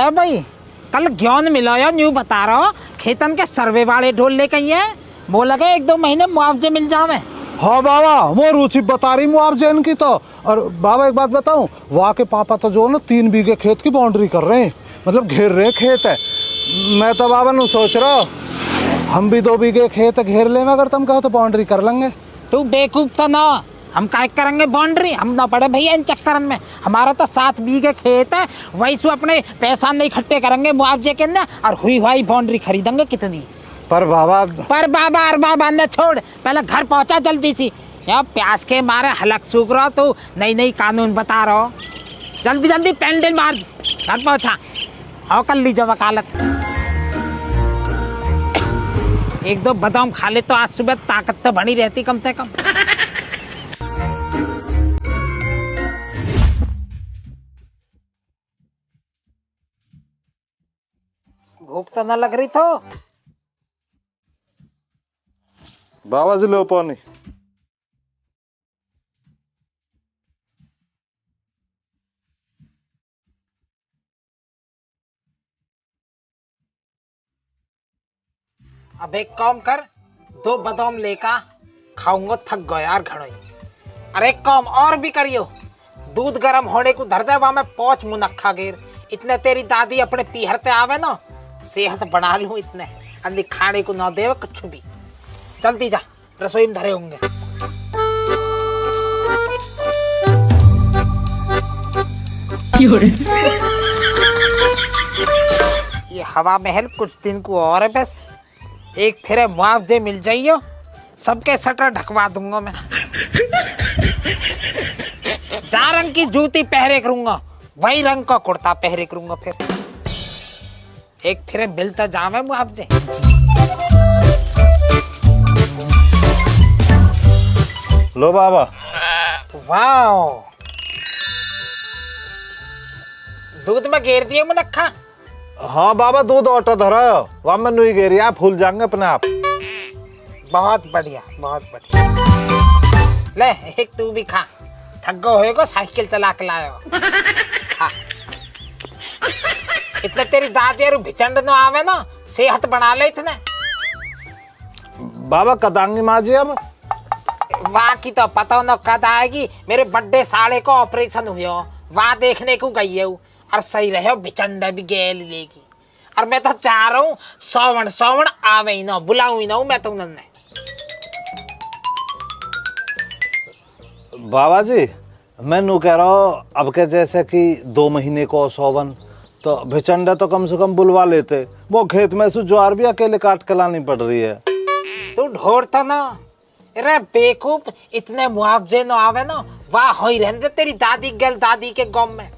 अरे भाई कल ज्ञान मिला यार, न्यू बता रहा हो खेतन के सर्वे वाले ढोल लेके आई है, वो लगे 1-2 महीने मुआवजे मिल जावे। हाँ बाबा, वो रुचि बता रही मुआवजे इनकी तो। और बाबा एक बात बताऊं, वहाँ के पापा तो जो है ना 3 बीघे खेत की बाउंड्री कर रहे हैं, मतलब घेर रहे खेत है। मैं तो बाबा नु सोच रहा हूँ हम भी 2 बीघे खेत घेर ले, अगर तुम कहो तो बाउंड्री कर लेंगे। तू बेवकूफ तो ना, हम काय करेंगे बाउंड्री, हम ना पड़े भैया इन चक्करन में। हमारा तो 7 बीघे खेत है, वही से अपने पैसा नहीं इकट्ठे करेंगे मुआवजे के अंदर और हुई बाउंड्री खरीदेंगे कितनी। पर बाबा और बाबा ने छोड़, पहले घर पहुंचा जल्दी सी, यार प्यास के मारे हलक सूख रहा तो नई कानून बता रहा हो। जल्दी जल्दी पेंडल मार, घर पहुंचा और कर लीजिए वकालत। 1-2 बादाम खा ले तो आज सुबह ताकत तो बनी रहती कम से कम। भूख तो न लग रही तो बाबा जी लो पानी। अब एक काम कर, 2 बादाम लेका खाऊंगा, थक गया यार घड़ोई। अरे एक काम और भी करियो, दूध गर्म होने को धर दे, वहां में 5 मुनक्खा गिर, इतने तेरी दादी अपने पीहरते आवे ना, सेहत बना लूं इतने, अंधी खाने को ना दे कुछ भी। जल्दी जा, रसोई में धरे होंगे। ये हवा महल कुछ दिन को और है बस, एक फिर मुआवजे मिल जाइयो, सबके शटर ढकवा दूंगा मैं। जा रंग की जूती पहरे करूंगा, वही रंग का कुर्ता पहरे करूंगा, फिर एक फिर मिलता जावे मुआवजे। लो बाबा। वाह, दूध में घेर दिए मुनक्खा। हाँ बाबा, दूध ऑटो धरा है, वहाँ में नहीं घेरी, आप फूल जाएंगे अपने आप। बहुत बढ़िया, बहुत बढ़िया। ले एक तू भी खा, थक गो होएगा, साइकिल चला के लाए हो। खा। इतने तेरी दादी और भिचंड न आवे ना, सेहत बना ले इतने। बाबा कदांगी माँ जी अब वहाँ की तो पता न कद आएगी, मेरे बर्थडे साले को ऑपरेशन हुआ, वहाँ देखने को गई है और सही रहे भिचंड भी गेल लेगी। और मैं तो चाह रहा हूँ सौवण आवे ही ना, बुलाऊं ही ना मैं तो उन्होंने। बाबा जी मैं नू कह रहा हूँ, अब के जैसे कि 2 महीने को सौवन तो भिचंडा तो कम से कम बुलवा लेते, वो खेत में से ज्वार भी अकेले काट के लानी पड़ रही है। तू ढोरता ना, अरे बेवकूफ, इतने मुआवजे न आवे ना, वाह हो ही रहने तेरी दादी गल दादी के गांव में।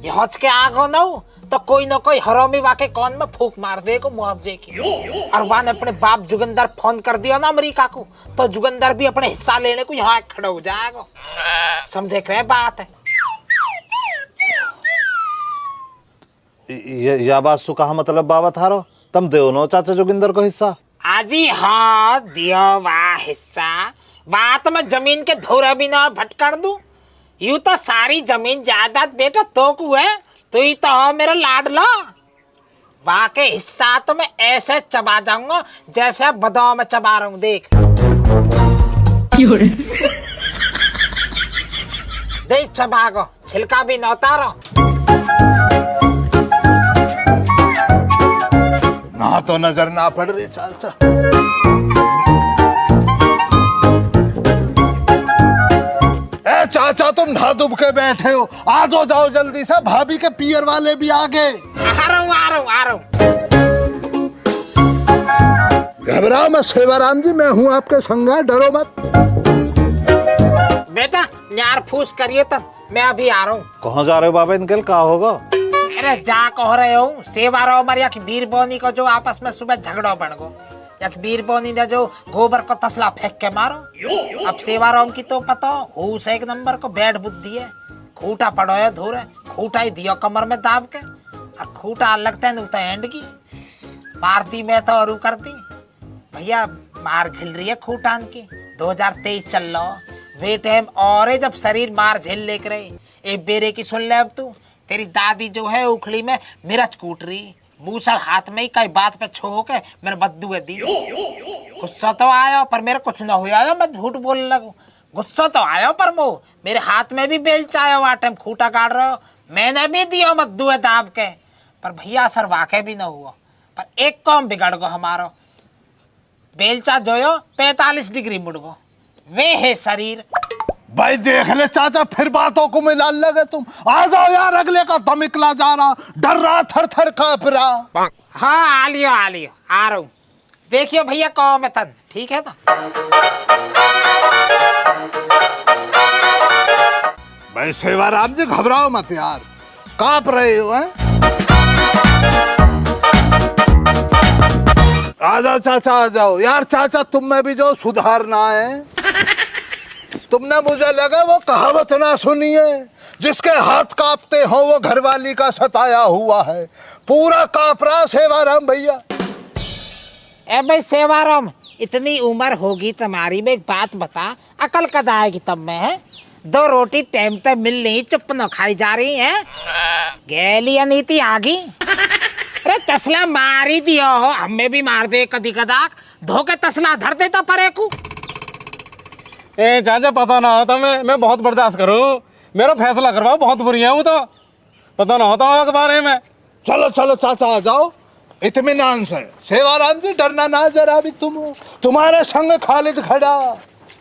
यहाँ के आगो ना तो कोई ना कोई हरामी वाके कौन में फूक मार दे को मुआवजे की। और वहां ने अपने बाप जुगंदर फोन कर दिया ना अमेरिका को, तो जुगंदर भी अपने हिस्सा लेने को यहाँ खड़ा हो जाएगा। समझे रहे बात है? यह बात सु कहा मतलब बाबा थारो, तुम दो नो चाचा जोगिंदर को हिस्सा? आजी हाँ दियो वाह हिस्सा, बात में जमीन के धोरा भी ना भटकर दूं। यूं तो सारी जमीन जायदाद बेटा तो को है, तू ही तो हो मेरा लाडला। वाह के हिस्सा तो मैं ऐसे चबा जाऊंगा जैसे बदाम में चबा रहा हूं, देख। देख चबा को, छिलका भी न उतारो। ना तो नजर ना पड़ रही चाचा। ए चाचा तुम ढा दुब के बैठे हो, आ जाओ जल्दी से, भाभी के पियर वाले भी आ गए। आ रहा हूं। घबराओ मत सेवाराम जी, मैं हूँ आपके संग, डरो मत। बेटा न्यार फूस करिए तब, मैं अभी आ रहा हूँ। कहाँ जा रहे हो बाबा, इनके क्या होगा? अरे जा कह रहे हो, सेवा रहो मर या वीर बोनी को जो आपस में सुबह झगड़ो बन गो, या वीर बोनी ने जो गोबर को तसला फेंक के मारो। अब सेवा राम की तो पता हो, से 1 नंबर को बैड बुद्धि है, खूटा पड़ो है धोरे, खूटा ही दियो कमर में दाब के, और खूटा लगता है न तो एंड की मारती में तो और करती भैया, मार झिल रही है खूटान की। 2023 चल रहा वे टाइम और जब शरीर मार झेल लेकर रहे। एक बेरे की सुन ले अब तू, तेरी दादी जो है उखली में मिर्च कूट रही, मूसल हाथ में ही कई बात पे छो के मेरे बद्दू दी। गुस्सा तो आया पर मेरे कुछ ना हुआ, मैं झूठ बोलने लगू। गुस्सा तो आया पर मो मेरे हाथ में भी बेलचा आया, वहाँ टाइम खूटा काट रहे हो, मैंने भी दिया मद्दू दाब के, पर भैया असर वाकई भी ना हुआ। पर एक काम बिगड़ गो हमारो, बेलचा जोयो 45 डिग्री मुड़ गो, वे है शरीर। भाई देख ले चाचा, फिर बातों को मिला लगे तुम। आ जाओ यार, अगले का दम निकला जा रहा, डर रहा, थर थर कांप रहा। हाँ आ लियो आ रहा हूँ। देखियो भैया कौन में तन ठीक है ना। भाई सेवाराम जी घबराओ मत यार, कांप रहे हो हैं? आ जाओ चाचा, आ जाओ यार। चाचा तुम में भी जो सुधारना है, तुमने मुझे लगा वो कहावत ना सुनी है, जिसके हाथ कांपते हो वो घरवाली का सताया हुआ है। पूरा कांप रहा सेवाराम भैया। ए भाई सेवाराम, इतनी उम्र होगी तुम्हारी, में एक बात बता, अकल कद आएगी तब में है? 2 रोटी टाइम पे मिल रही, चुप न खाई जा रही है, गैली नीति आ गई। अरे तसला मार ही दिया हो, हमें भी मार दे कदी कदाक, धोके तसला धर देता परे को। ए चाचा पता ना होता, मैं बहुत बर्दाश्त करूँ, मेरा फैसला करवाओ, बहुत बुरी है वो तो, पता ना होता के बारे में। चलो चलो चाचा आ जाओ, इत्मीनान से। सेवाराम जी डरना ना जरा भी, तुम हो, तुम्हारे संग खालिद खड़ा।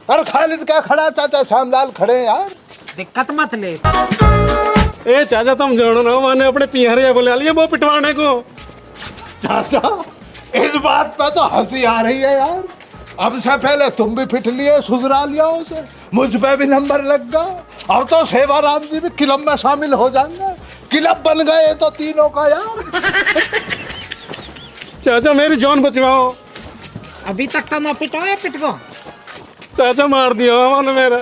और खालिद क्या खड़ा चाचा, श्यामलाल खड़े यार, दिक्कत मत ले। ए चाचा तुम जानो ना, मैंने अपने पिहरिया बुला लिया वो पिटवाने को। चाचा इस बात पे तो हंसी आ रही है यार। अब से पहले तुम भी फिट लिए, सुधरा लिया उसे, मुझ पे भी नंबर लग गया। अब तो सेवाराम जी भी क्लब में शामिल हो जाएंगे, क्लब बन गए तो तीनों का यार। चाचा मेरी जान बचवाओ। अभी तक तो न पिटो है, पिट गो। चाचा मार दिया मैंने मेरा,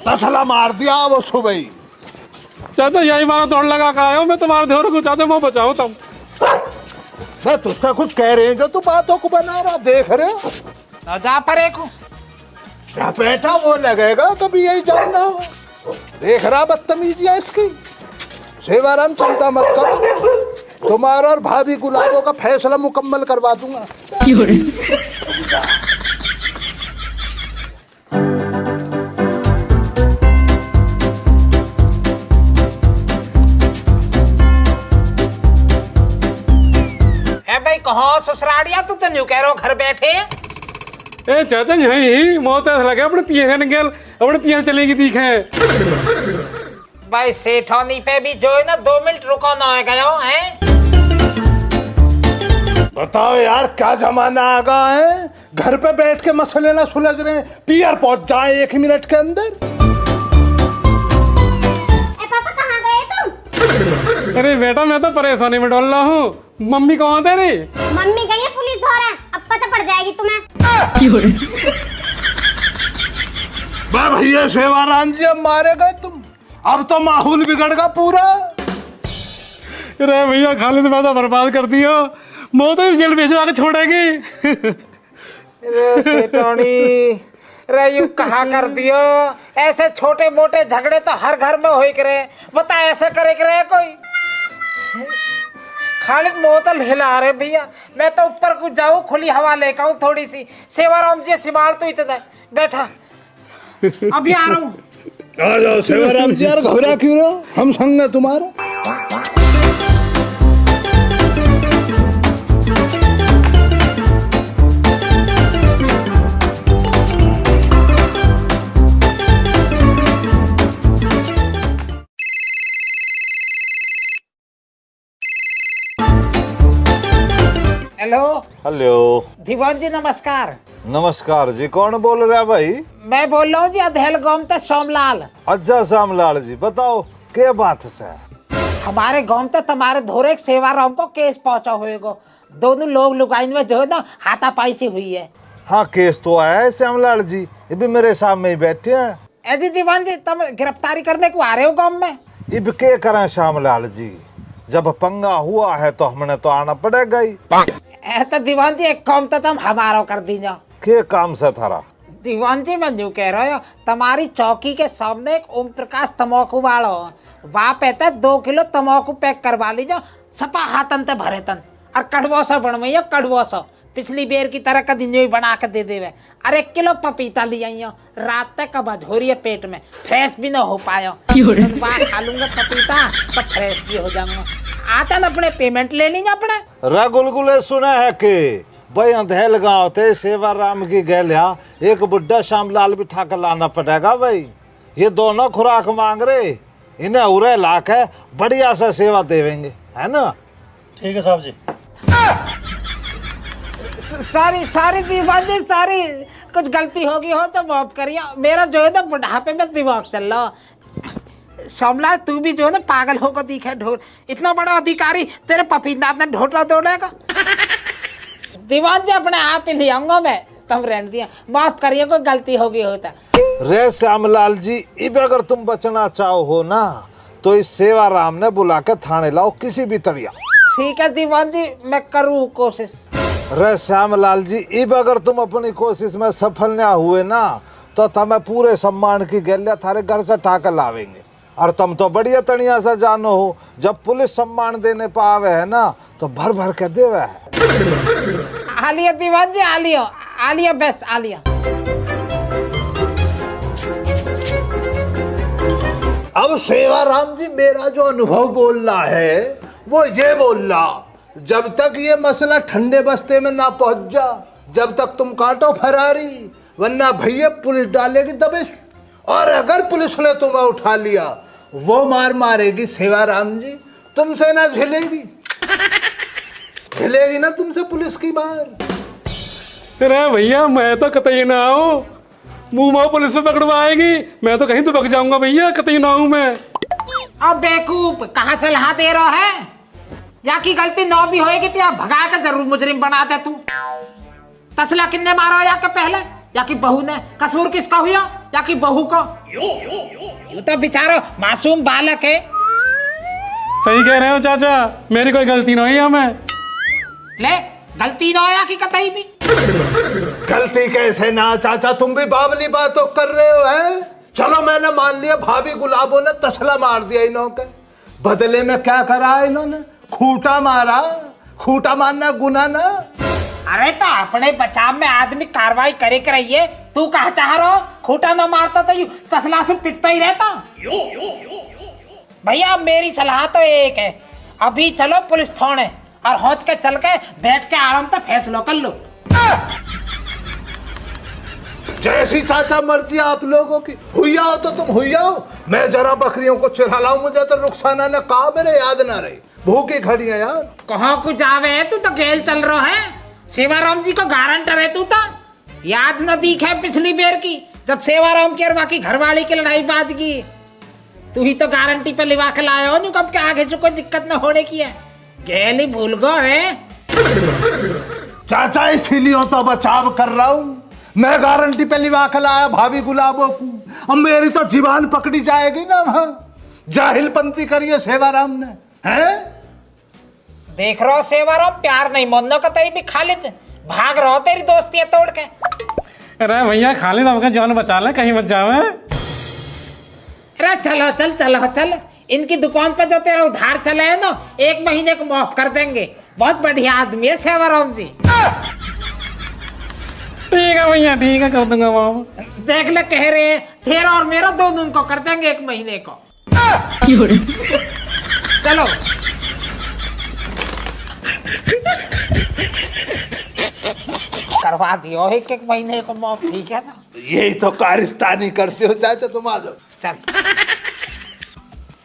तसला मार दिया वो सुबह ही। चाचा यही मारा तोड़ लगा का आया हूँ मैं तुम्हारे ध्यान को। चाचा मैं बचाओ तुम। मैं तुझसे कुछ कह रहे हैं जो तू बातों को बना रहा, देख रहे हो न जा परे को। क्या बेटा वो लगेगा कभी, यही जानना हो। देख रहा बदतमीजियां इसकी। सेवाराम चिंता मत करो, तुम्हारा और भाभी गुलाबों का फैसला मुकम्मल करवा दूंगा। भाई कहो ससुराड़िया, तू तो न्यू कह रहा घर बैठे। ए चाचा यही मौत ऐसा लगे अपने पियर ने गेल, अपने पियर चलेगी दिखे। भाई सेठोनी पे भी जो है ना 2 मिनट रुको ना हो गया है। बताओ यार क्या जमाना आ गया है, घर पे बैठ के मसले ना सुलझ रहे हैं, पियर पहुंच जाए 1 मिनट के अंदर। पापा कहाँ गए तुम? अरे बेटा मैं तो परेशानी में डोल रहा हूँ। मम्मी कहाँ तेरी? मम्मी गई है पुलिस द्वारा, अब पता पड़ जाएगी तुम्हें। भैया सेवाराम जी अब मारे गए तुम, अब तो माहौल बिगड़ गया पूरा। अरे भैया खालिद मैं तो बर्बाद कर दिया, मैं तो जेल भेजवा के छोड़ेगी। रे यू कहा कर दियो, ऐसे छोटे मोटे झगड़े तो हर घर में हो करे, बता ऐसे करे करे कोई। खालिद बोतल हिला रहे भैया, मैं तो ऊपर कुछ जाऊँ, खुली हवा लेकर आऊँ थोड़ी सी। सेवाराम जी सिमार तो इतना बैठा, अभी आ रहा हूँ। आ जाओ सेवाराम जी यार, घबरा क्यों रहो, हम संग है तुम्हारा। Hello hello. दीवान जी नमस्कार। नमस्कार जी, कौन बोल रहा है भाई? मैं बोल रहा हूँ जी अधेल गाँव से सोमलाल। अच्छा श्यामलाल जी बताओ क्या बात से? हमारे गाँव से तुम्हारे धोरे सेवाराम को केस पहुंचा हुएगा, दोनों लोग लुगाइन में जो है ना हाथापाई सी हुई है। हाँ केस तो आया है श्यामलाल जी, ये भी मेरे सामने ही बैठे हैं। ऐसी दीवान जी तुम गिरफ्तारी करने को आ रहे हो गाँव में? अब क्या करें श्यामलाल जी, जब पंगा हुआ है तो हमने तो आना पड़ेगा ही। तो दीवान जी एक काम तो तुम हमारा कर दीजिए। क्या काम से थारा? दीवान जी मैं जो कह रहा हूँ, तुम्हारी चौकी के सामने एक ओम प्रकाश तम्बाकू वालो वहाँ पे 2 किलो तम्बाकू पैक करवा लीजिए, सपा हाथन ते भरे तन और कड़वो सा बनवाइयो, कड़वो सा पिछली बेर की तरह का दिन बना के दे देवे। और 1 किलो पपीता ले आई रात तक कबज हो रही है पेट में, फ्रेश भी ना हो पाया, खा लूंगा पपीता तो फ्रेश भी हो जाऊंगा। आता न अपने पेमेंट ले लीजिए अपने। रे गुलगुले सुना है कि भाई अंधेल गाँव थे सेवाराम की गैलिया एक बुढ़ा श्यामलाल बिठा कर लाना पड़ेगा भाई। ये दोनों खुराक मांग रहे, इन्हें उरे लाख है, बढ़िया से सेवा देवेंगे, है ना? ठीक है साहब जी। सारी दीवान जी सारी, कुछ गलती होगी हो तो माफ करिए। मेरा जो है ना बुढ़ापे में दिमाग चल रहा। श्यामलाल तू भी जो है ना पागल होकर दिखे ढोल, इतना बड़ा अधिकारी तेरे पपीता ने ढोटला तोड़ेगा। दीवान जी अपने आप ही ले आऊंगा मैं, तुम रहने दिया, माफ करिए कोई गलती होगी होता। रे श्यामलाल जी, इब अगर तुम बचना चाहो हो ना तो इस सेवाराम ने बुला के थाने लाओ किसी भी तरिया। ठीक है दीवान जी, मैं करूँ कोशिश। रे श्यामलाल जी, इब अगर तुम अपनी कोशिश में सफल ना हुए ना तो तुम्हें पूरे सम्मान की गैलिया थारे घर से ठाकर लावेंगे। और तुम तो बढ़िया तनिया से जानो हो, जब पुलिस सम्मान देने पावे है ना तो भर भर के देवे है। आलिया दीवान जी, आलिया आलिया बस आलिया। अब सेवाराम जी मेरा जो अनुभव बोल रहा है वो ये बोल रहा, जब तक ये मसला ठंडे बस्ते में ना पहुंच जा, जब तक तुम काटो फरारी, वरना भैया पुलिस डालेगी दबिश। और अगर पुलिस ने तुम्हें उठा लिया वो मार मारेगी सेवाराम जी, तुमसे ना झेलेगी, झेलेगी ना तुमसे पुलिस की मार। अरे भैया मैं तो कतई ना आऊँ, मुंह माओ पुलिस में पकड़वाएगी, मैं तो कहीं तो बक जाऊंगा भैया, कतई ना आऊँ मैं। अब बेवकूफ कहाँ से लहा दे रहा है, या की गलती ना भी होएगी तो या भगा के जरूर मुजरिम बना दे तू। तसला किन्ने मारा या के पहले, या कि बहू ने? कसूर किसका हुआ, या कि बहू का? ये तो बेचारा मासूम बालक है। सही कह रहे हो चाचा, मेरी कोई गलती नहीं है। मैं ले गलती ना या कि कतई भी गलती कैसे ना चाचा, तुम भी बावली बातों कर रहे हो है। चलो मैंने मान लिया भाभी गुलाबो ने तसला मार दिया इन्हों के, बदले में क्या करा इन्होंने? खूंटा मारा। खूंटा मारना गुना ना। अरे तो अपने बचाव में आदमी कार्रवाई करे के रहिए, तू कहा चाह रहा हो? खूंटा ना मारता तो यूं तसला से पिटता ही रहता। भैया मेरी सलाह तो एक है, अभी चलो पुलिस थाने और हौच के चल के बैठ के आराम से फैसला कर लो। जैसी चाचा मर्जी आप लोगों की, हुईया हो तो तुम हुईया हो, मैं जरा बकरियों को चरा लाऊं, मुझे तो रुखसाना ने कहा मेरे याद ना रही, भूखी खड़ी है यार। कहाँ को जावे है तू, तो गेल चल रहा है, सेवाराम जी को गारंटर है तू तो। याद न दिखे पिछली बेर की, जब सेवाराम की और बाकी घरवाली की लड़ाई बात की, तू ही तो गारंटी पे लिवा के लाया हो, कब के आगे से कोई दिक्कत न होने की है। गेल ही भूल गो है चाचा, इसीलिए तो बचाव कर रहा हूँ, मैं गारंटी पे लिवा के लाया भाभी गुलाबों को। अब मेरी तो जीवान पकड़ी जाएगी ना, वहां जाहिलपंती करिए सेवाराम ने, हैं? देख रहो सेवाराम, प्यार नहीं मानने का तेरी भी खालिद भाग रहो तेरी दोस्तियां तोड़ के। अरे भैया खाली दम का जान बचा ले, कहीं मत जावे। अरे चलो चल चलो चल, इनकी दुकान पर जो तेरा उधार चला है ना 1 महीने को माफ कर देंगे। बहुत बढ़िया आदमी है सेवाराम जी। ठीक है भैया, ठीक है, कर दूंगा माफ। देख ले कह रहे हैं तेरा और मेरा दोनों को कर देंगे 1 महीने को। चलो करवा दियो 1 महीने को माफ, ठीक है ना? यही तो कारिस्तानी करते हो चाचा, तुम आ जाओ। चल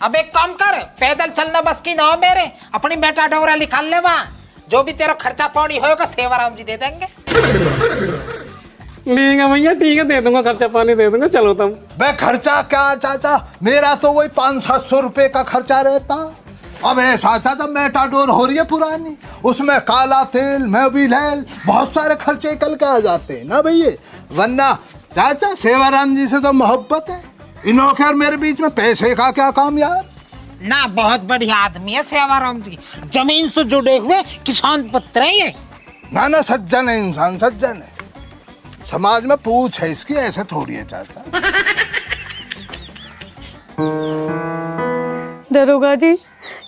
अब एक काम कर, पैदल चलना बस की ना हो मेरे, अपनी बेटा डोरा निकाल ले, वहां जो भी तेरा खर्चा पानी होगा सेवाराम जी दे देंगे। ठीक है भैया, ठीक है, दे दूंगा, खर्चा पानी दे दूंगा। चलो तुम। मैं खर्चा क्या चाचा, मेरा तो वही 500-700 रुपए का खर्चा रहता। अब ऐसा चाचा मेटाडोर हो रही है पुरानी, उसमें काला तेल, मोबिल, बहुत सारे खर्चे निकल के आ जाते हैं ना भैया। वरना चाचा सेवाराम जी से तो मोहब्बत है, इन्हों के और मेरे बीच में पैसे का क्या काम यार। ना बहुत बढ़िया आदमी है सेवाराम जी, जमीन से जुड़े हुए किसान पुत्र है ये। ना ना सज्जन है इंसान, सज्जन है। समाज में पूछ है इसकी, ऐसे थोड़ी है चाचा। दरोगा जी,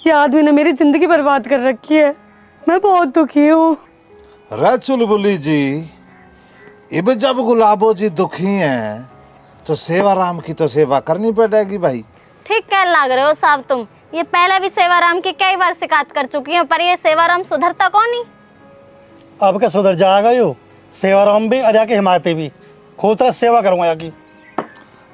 ये आदमी ने मेरी जिंदगी बर्बाद कर रखी है। मैं बहुत दुखी हूँ। रे चुलबुली जी, अब जब गुलाबो जी दुखी हैं तो सेवाराम की तो सेवा करनी पड़ेगी भाई। ठीक कह लग रहे हो साहब तुम। ये पहले भी सेवाराम की कई बार शिकायत कर चुकी है, पर ये सेवाराम सुधरता कौन नहीं। अब क्या सुधर जाएगा यो? सेवाराम भी और यहाँ की हिमायती भी खुद तरह सेवा करूँगा यहाँ की।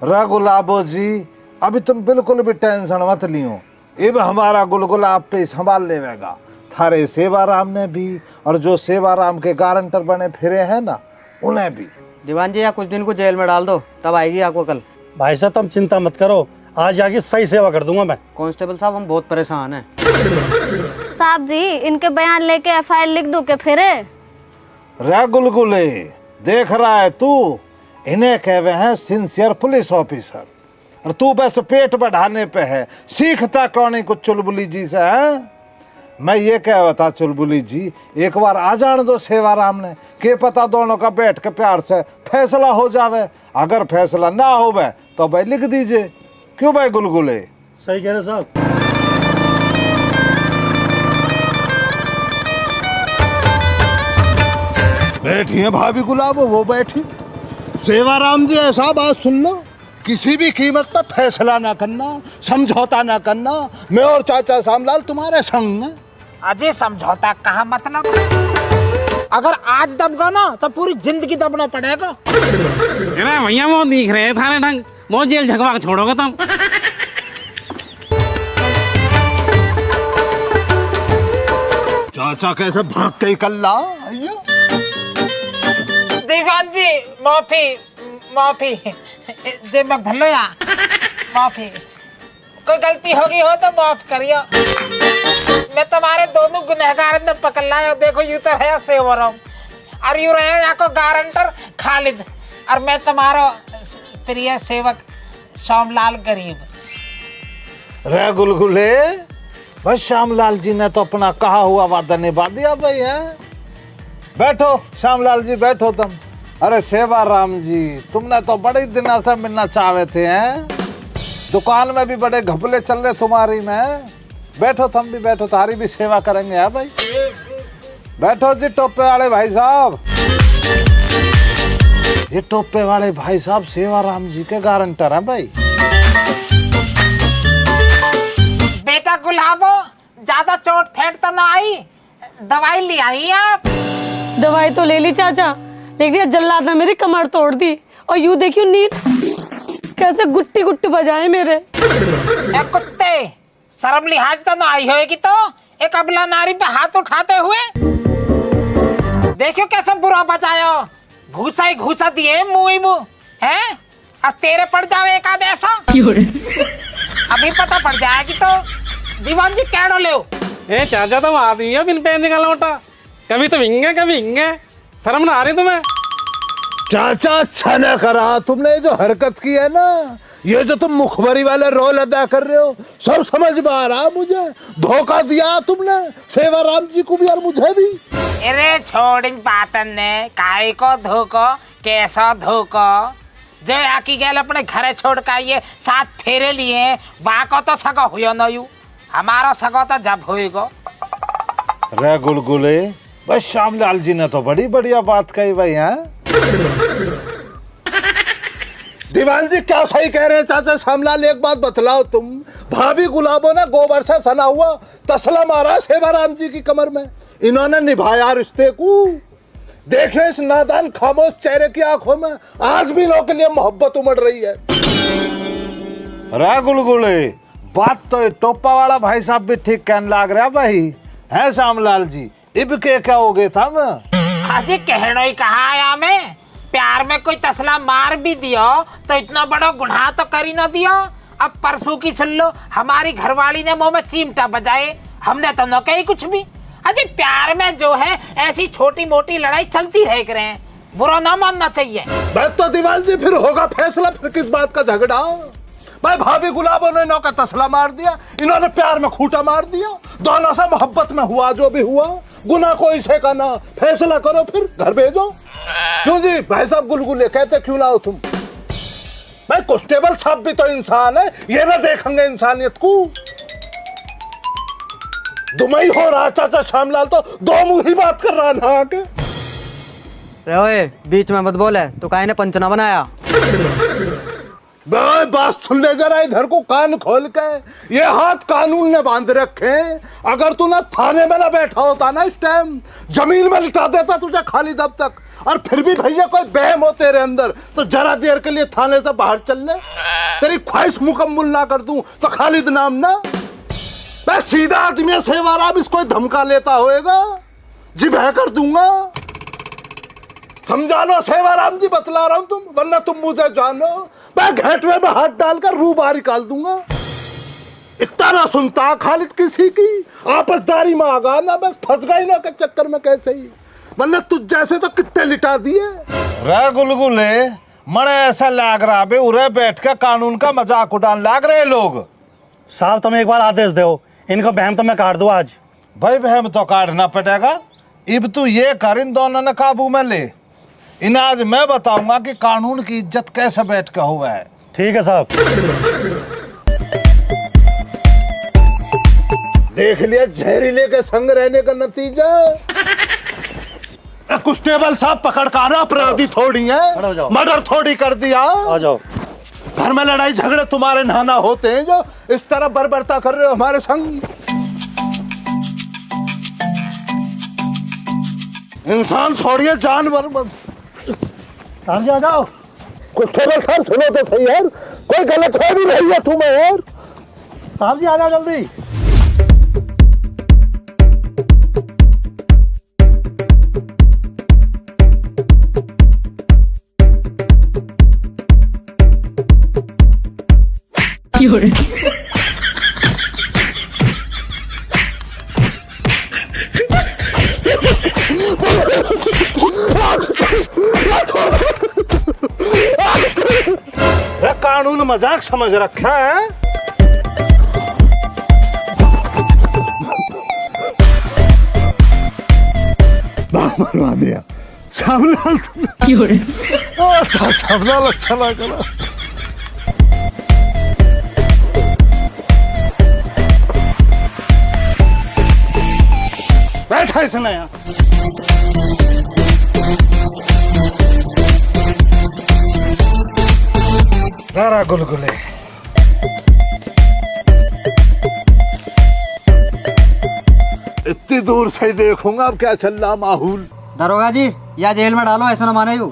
रे गुलाबो जी, अभी तुम बिल्कुल भी टेंशन मत लियो। अब हमारा गुलगुला आप पे संभाल लेगा। थारे सेवाराम ने भी और जो सेवाराम के गारंटर बने फिरे हैं ना, उन्हें भी। दीवान जी, या कुछ दिन को जेल में डाल दो, तब आएगी आपको कल। भाई साहब तुम चिंता मत करो, आज यहाँ की सही सेवा कर दूंगा मैं। कांस्टेबल साहब, हम बहुत परेशान हैं। साहब जी, इनके बयान लेके एफआईआर लिख दूं के फिरे। रे गुलगुले, देख रहा है तू, इन्हें कहवे हैं सिंसियर पुलिस ऑफिसर, और तू बस पेट बढ़ाने पे है। सीखता कौन नहीं कुछ चुलबुली जी से है? मैं ये कह बता चुलबुली जी, एक बार आ जाने दो सेवाराम ने, के पता दोनों का बैठ के प्यार से फैसला हो जावे। अगर फैसला ना हो तो भाई लिख दीजिए। क्यों भाई गुलगुले? सही कह रहे साहब। बैठी है भाभी गुलाबो, वो बैठी। सेवाराम जी, ऐसा बात सुन लो, किसी भी कीमत पर फैसला ना करना, समझौता ना करना। मैं और चाचा श्यामलाल तुम्हारे संग हैं। अजय समझौता कहा मतलब? अगर आज दब गया ना तो पूरी जिंदगी दबना पड़ेगा। अरे भैया वो दिख रहे हैं थाने ढंग, वो जेल झकवा के छोड़ोगे तुम। चाचा कैसे भाग के कल्ला। दीवान जी, माफी माफी, जे मगधलो या माफी। कोई गलती होगी हो तो माफ करियो। मैं तुम्हारे दोनों गुनहगार ने पकड़ लाया। देखो यूं तो है सेवाराम, और यूं रहे यहाँ को गारंटर खालिद, और मैं तुम्हारा प्रिय सेवक श्यामलाल गरीब। रे गुलगुले, बस श्यामलाल जी ने तो अपना कहा हुआ वादा निभा दिया भाई है। बैठो श्यामलाल जी, बैठो तुम। अरे सेवाराम जी, तुमने तो बड़े दिनों से मिलना चाहते थे हैं। दुकान में भी बड़े घपले चल रहे तुम्हारी में। बैठो तुम भी, बैठो, तुम्हारी भी सेवा करेंगे। है भाई, बैठो जी। टोपे वाले भाई साहब, ये टोपे वाले भाई साहब सेवाराम जी के गारंटर हैं भाई। बेटा गुलाबो, ज्यादा चोट फेंट तो ना आई? दवाई ले आई आप? दवाई तो ले ली चाचा, लेकिन जल्लाद ने मेरी कमर तोड़ दी। और यूं देखियो नींद कैसे गुट्टी गुट्टी बजाए मेरे। ए कुत्ते, शर्म लिहाज तो ना आई होगी तो एक अबला नारी पे हाथ उठाते हुए। देखियो कैसे बुरा बजायो, घूसा ही घूसा दिए मुंह ही मुंह है। अब तेरे पड़ जावे एक आध ऐसा, अभी पता पड़ जाएगी तो। दीवान जी कैडो ले ए चाचा, तुम आदमी है बिन पहनने का लौटा। कभी तुम हिंगे कभी हिंगे, शर्म ना आ रही तुम्हें? चाचा अच्छा न करा तुमने जो हरकत की है ना, ये जो तुम मुखबरी वाले रोल अदा कर रहे हो, सब समझ में आ रहा। मुझे धोखा दिया तुमने, सेवाराम जी को भी और मुझे भी। अरे छोड़ इन बातन ने, काहे को धोखो, कैसा धोखो। जो आकी गैल अपने घरे छोड़ कर ये 7 फेरे लिए, वहाँ को तो सगो हुयो न यू, हमारा सगो तो जब होएगा। रे गुलगुले, बस श्यामलाल जी ने तो बड़ी बढ़िया बात कही भाई हैं। दीवान जी क्या सही कह रहे हैं चाचा श्यामलाल, एक बात बतलाओ तुम। भाभी गुलाबो ने गोबर से सना हुआ तसला मारा सेवाराम जी की कमर में, इन्होंने निभाया रिश्ते को। देखे इस नादान खामोश चेहरे की आंखों में आज भी लोगों के लिए मोहब्बत उमड़ रही है। रे गुलगुले, बात तो टोपा वाला भाई साहब भी ठीक कहने लग रहा भाई है श्यामलाल जी। इब के क्या हो गए था मैं आज कहनो ही कहा आया मैं, प्यार में कोई तसला मार भी दियो तो इतना बड़ा गुनाह तो करी ना दियो। अब परसों की सुन लो, हमारी घरवाली ने मुंह में चिमटा बजाए, हमने तो न कही कुछ भी। अजय प्यार में जो है ऐसी छोटी मोटी लड़ाई चलती रह रहे हैं, बुरा ना मानना चाहिए। बस तो दीवान जी फिर होगा फैसला, फिर किस बात का झगड़ा। भाई भाभी गुलाबों ने नौ का तसला मार दिया, इन्होंने प्यार में खूंटा मार दिया, दोनों से मोहब्बत में हुआ जो भी हुआ, गुनाह कोई से का ना। फैसला करो फिर घर भेजो। क्यों जी भाई साहब गुलगुले कहते क्यों लाओ तुम? भाई कांस्टेबल साहब भी तो इंसान है, ये ना देखेंगे इंसानियत को? दुमई हो रहा चाचा श्यामलाल तो दो मुंह ही बात कर रहा ना आके। रे ओए, बीच में मत बोले, तो काहे ने पंचना बनाया? बात सुन ले जरा इधर को कान खोल के, ये हाथ कानून ने बांध रखे। अगर तू ना थाने में ना बैठा होता ना इस टाइम, जमीन में लिटा देता तुझे खाली दब तक। और फिर भी भैया कोई बहम हो तेरे अंदर तो जरा देर के लिए थाने से बाहर चल ले, तेरी ख्वाहिश मुकम्मल ना कर दूं तो खालिद नाम ना। मैं सीधा आदमी सेवाराम, इसको धमका लेता होएगा, जी भय कर दूंगा। समझा लो सेवाराम जी, बतला रहा हूं तुम, वरना तुम मुझे जानो, मैं घेटवे में हाथ डालकर रूह बाहर निकाल दूंगा। इतना ना सुनता खालिद किसी की, आपसदारी में आगा ना, बस फंस गई ना के चक्कर में कैसे ही, वरना तुझ जैसे तो कितने लिटा दिए। रे गुलगुले, मरे ऐसा लग रहा बे उरे बैठ के कानून का मजाक उड़ान लग रहे लोग। साहब तुम एक बार आदेश दो, इनको बहम तो मैं काट दूं आज। भाई बहम तो काटना पड़ेगा। इब तू ये कर, इन दोनों ने काबू में ले। इन आज मैं बताऊंगा कि कानून की इज्जत कैसे बैठ के हुआ है। ठीक है साहब। देख लिया जहरीले के संग रहने का नतीजा। कांस्टेबल साहब पकड़ कर अपराधी थोड़ी खड़े हो है, जाओ। मर्डर थोड़ी कर दिया। आ जाओ। घर में लड़ाई झगड़े तुम्हारे नाना होते हैं जो इस तरह बर्बरता कर रहे हो हमारे संग। इंसान थोड़ी है, जानवर। साहब जी आ जाओ। कांस्टेबल साहब सुनो तो सही यार, कोई गलत हो भी नहीं है तुम्हें यार। साहब जी आ जाओ जल्दी। कानून मजाक समझ रखा है। मरवा दिया श्यामलाल, श्यामलाल अच्छा लगा। बैठा इसने यहाँ। जरा गुलगुले, इतनी दूर से ही देखूंगा अब क्या चल रहा माहौल। दरोगा जी, या जेल में डालो, ऐसा ना माने यू।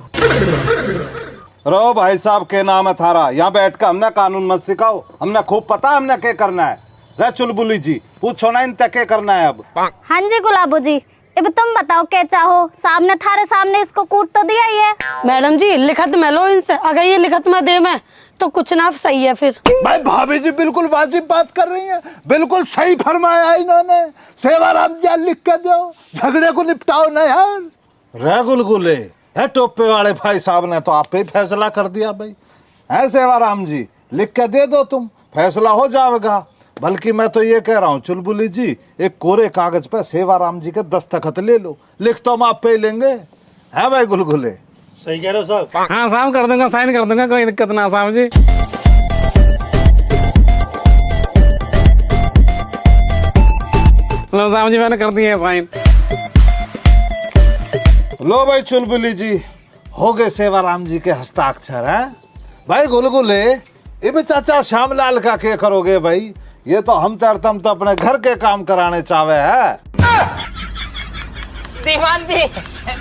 रो भाई साहब के नाम है थारा, यहाँ बैठ कर हमने कानून मत सिखाओ, हमने खूब पता है हमने क्या करना है। रे चुलबुली जी, पूछो ना इन क्या करना है अब। हाँ जी गुलाबो जी, अब तुम बताओ क्या चाहो? सामने थारे सामने इसको कूट तो दिया ही है। मैडम जी लिखत में लो इनसे, अगर ये लिखत में दे मैं तो कुछ ना सही है फिर। भाई भाभी जी बिल्कुल वाजिब बात कर रही हैं, बिल्कुल सही फरमाया इन्होंने। सेवाराम जी लिख के दो, झगड़े को निपटाओ ना यार। रे गुलगुले, है टोपे वाले भाई साहब ने तो आप पे फैसला कर दिया भाई। है सेवाराम जी, लिख के दे दो तुम, फैसला हो जाएगा। बल्कि मैं तो ये कह रहा हूँ चुलबुली जी, एक कोरे कागज पे सेवाराम जी के दस्तखत ले लो, लिख तो हम आप पे ही लेंगे। है भाई गुलगुले? सही कह रहे हो साहब। हाँ साहब, कर दूंगा, साइन कर दूंगा, कोई दिक्कत ना साहब जी। लो साहब जी, मैंने कर दिया साइन। लो भाई चुलबुली जी, हो गए सेवाराम जी के हस्ताक्षर। है भाई गुलगुले, ये चाचा श्यामलाल का क्या करोगे भाई? ये तो हम तो अपने घर के काम कराने चाहे है। दीवान जी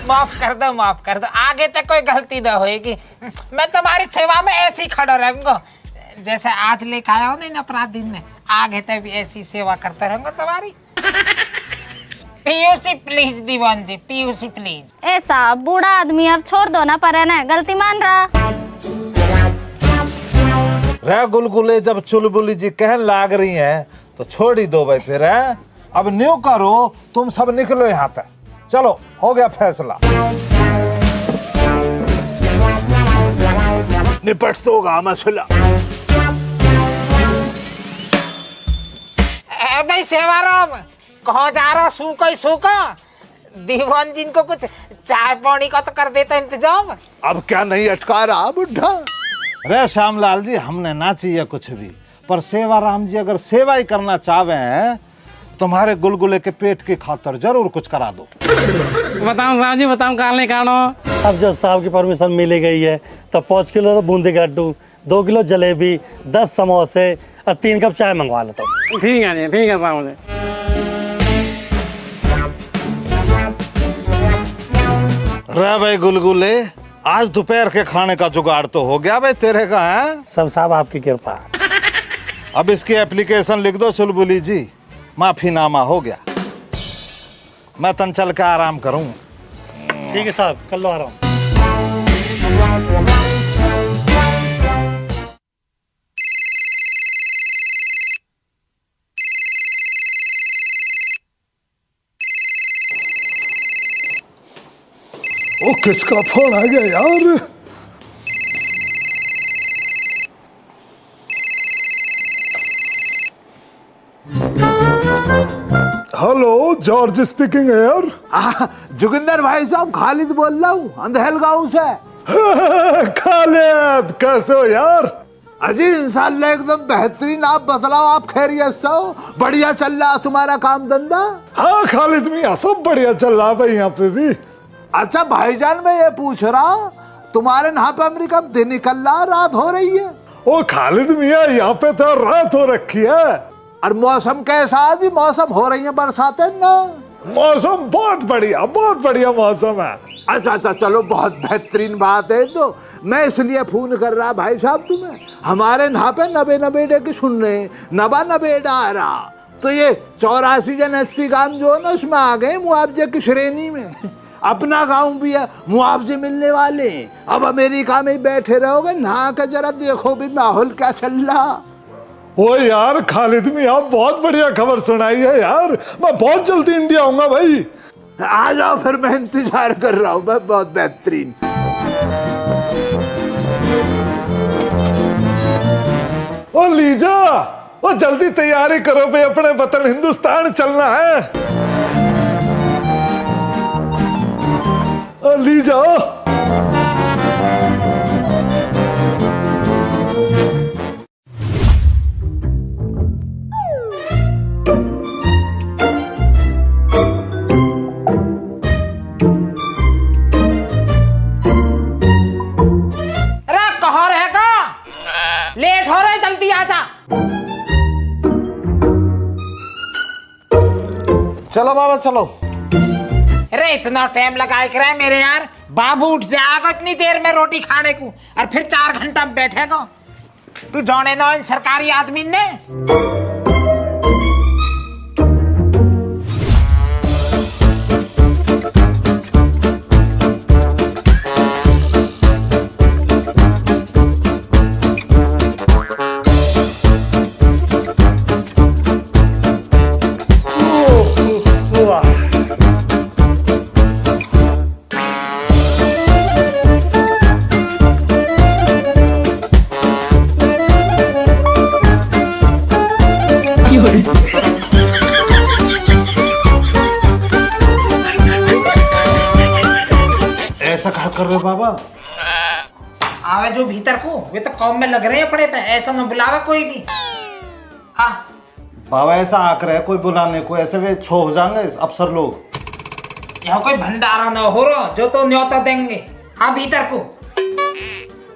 माफ कर दो, माफ कर दो, आगे तक कोई गलती ना होएगी। मैं तुम्हारी सेवा में ऐसे ही खड़ा रहूंगा, जैसे आज लेकर आया हो ना इन अपराधी ने, आगे तक भी ऐसी सेवा करता रहूंगा तुम्हारी। PUC please Diwan ji, PUC please. ऐसा बूढ़ा आदमी, अब छोड़ दो ना, पर है ना गलती मान रहा। रे गुलगुले, जब चुलबुली जी कहने लाग रही हैं तो छोड़ ही दो भाई फिर। है अब न्यू करो, तुम सब निकलो यहाँ तक। चलो, हो गया फैसला, निपट दोगा मसला। भाई सेवाराम, कहाँ जा रहा? सूको ही सूको, दीवान जी को कुछ चाय पानी का तो कर देता इंतजाम। अब क्या नहीं अटका रहा बुढ़ा। अरे श्यामलाल जी, हमने ना चाहिए कुछ भी, पर सेवाराम जी अगर सेवा ही करना चाहे हैं, तुम्हारे गुलगुले के पेट की खातर जरूर कुछ करा दो। बताऊं साहब जी, बताऊं काल नहीं कानो। अब जब साहब की परमिशन मिली गई है तो 5 किलो तो बूंदी लड्डू, 2 किलो जलेबी, 10 समोसे और 3 कप चाय मंगवा लेता हूँ। ठीक है जी, ठीक है साहब जी। रे भाई गुलगुले, आज दोपहर के खाने का जुगाड़ तो हो गया भाई तेरे का है? सब साहब आपकी कृपा। अब इसकी एप्लीकेशन लिख दो चुलबुली जी, माफीनामा हो गया। मैं तन चल के आराम करूं। ठीक है साहब, कल लो आ रहा हूँ। ओ किसका फोन आ गया यार? हेलो, जॉर्ज स्पीकिंग यार। जोगिंदर भाई साहब, खालिद बोल रहा हूँ अंधेल गाँव से। खालिद, कैसे हो यार? अजी इंशाल्लाह एकदम बेहतरीन। आप बतलाओ, आप खैरियत से हो? बढ़िया चल रहा तुम्हारा काम धंधा? हाँ खालिद मियाँ, सब बढ़िया चल रहा भाई यहाँ पे भी। अच्छा भाईजान, मैं ये पूछ रहा, तुम्हारे यहाँ पे अमेरिका में दिन निकल रहा, रात हो रही है? ओ खालिद मियाँ, यहाँ पे तो रात हो रखी है। और मौसम कैसा है जी? मौसम हो रही है बरसातें ना? मौसम बहुत बढ़िया मौसम है। अच्छा अच्छा, चलो बहुत बेहतरीन बात है। तो मैं इसलिए फोन कर रहा भाई साहब तुम्हें, हमारे यहाँ पे नबे नबेडे की सुन रहे, नबा नबेडा आ रहा, तो ये 84 जन 80 गांव जो है ना, उसमें आ गए मुआवजे की श्रेणी में। अपना गांव भी है, मुआवजे मिलने वाले। अब अमेरिका में ही बैठे रहोगे, नहा के जरा देखो भी माहौल क्या चल रहा। ओ यार खालिद मियाँ, बहुत बढ़िया खबर सुनाई है यार। मैं बहुत जल्दी इंडिया आऊंगा भाई। आ जाओ फिर, मैं इंतजार कर रहा हूँ। मैं बहुत बेहतरीन। ओ लीजा, ओ जल्दी तैयारी करो भाई, अपने वतन हिंदुस्तान चलना है। ओ लीजा, लेट हो रहा है, जल्दी आ जा। चलो बाबा चलो। अरे इतना टाइम लगाए करे मेरे यार, बाबू उठ जाएगा इतनी देर में रोटी खाने को, और फिर 4 घंटा बैठेगा। तू जाने ना इन सरकारी आदमी ने। ऐसा कहा कर रहे हो बाबा? आवे जो भीतर को, वे तो काम में लग रहे हैं पड़े पे, ऐसा न बुलावे कोई भी। हाँ बाबा, ऐसा आकर है कोई बुलाने को, ऐसे वे छो हो जाएंगे अफसर लोग। यहाँ कोई भंडारा न हो रहा जो तो न्योता देंगे। हाँ भीतर को,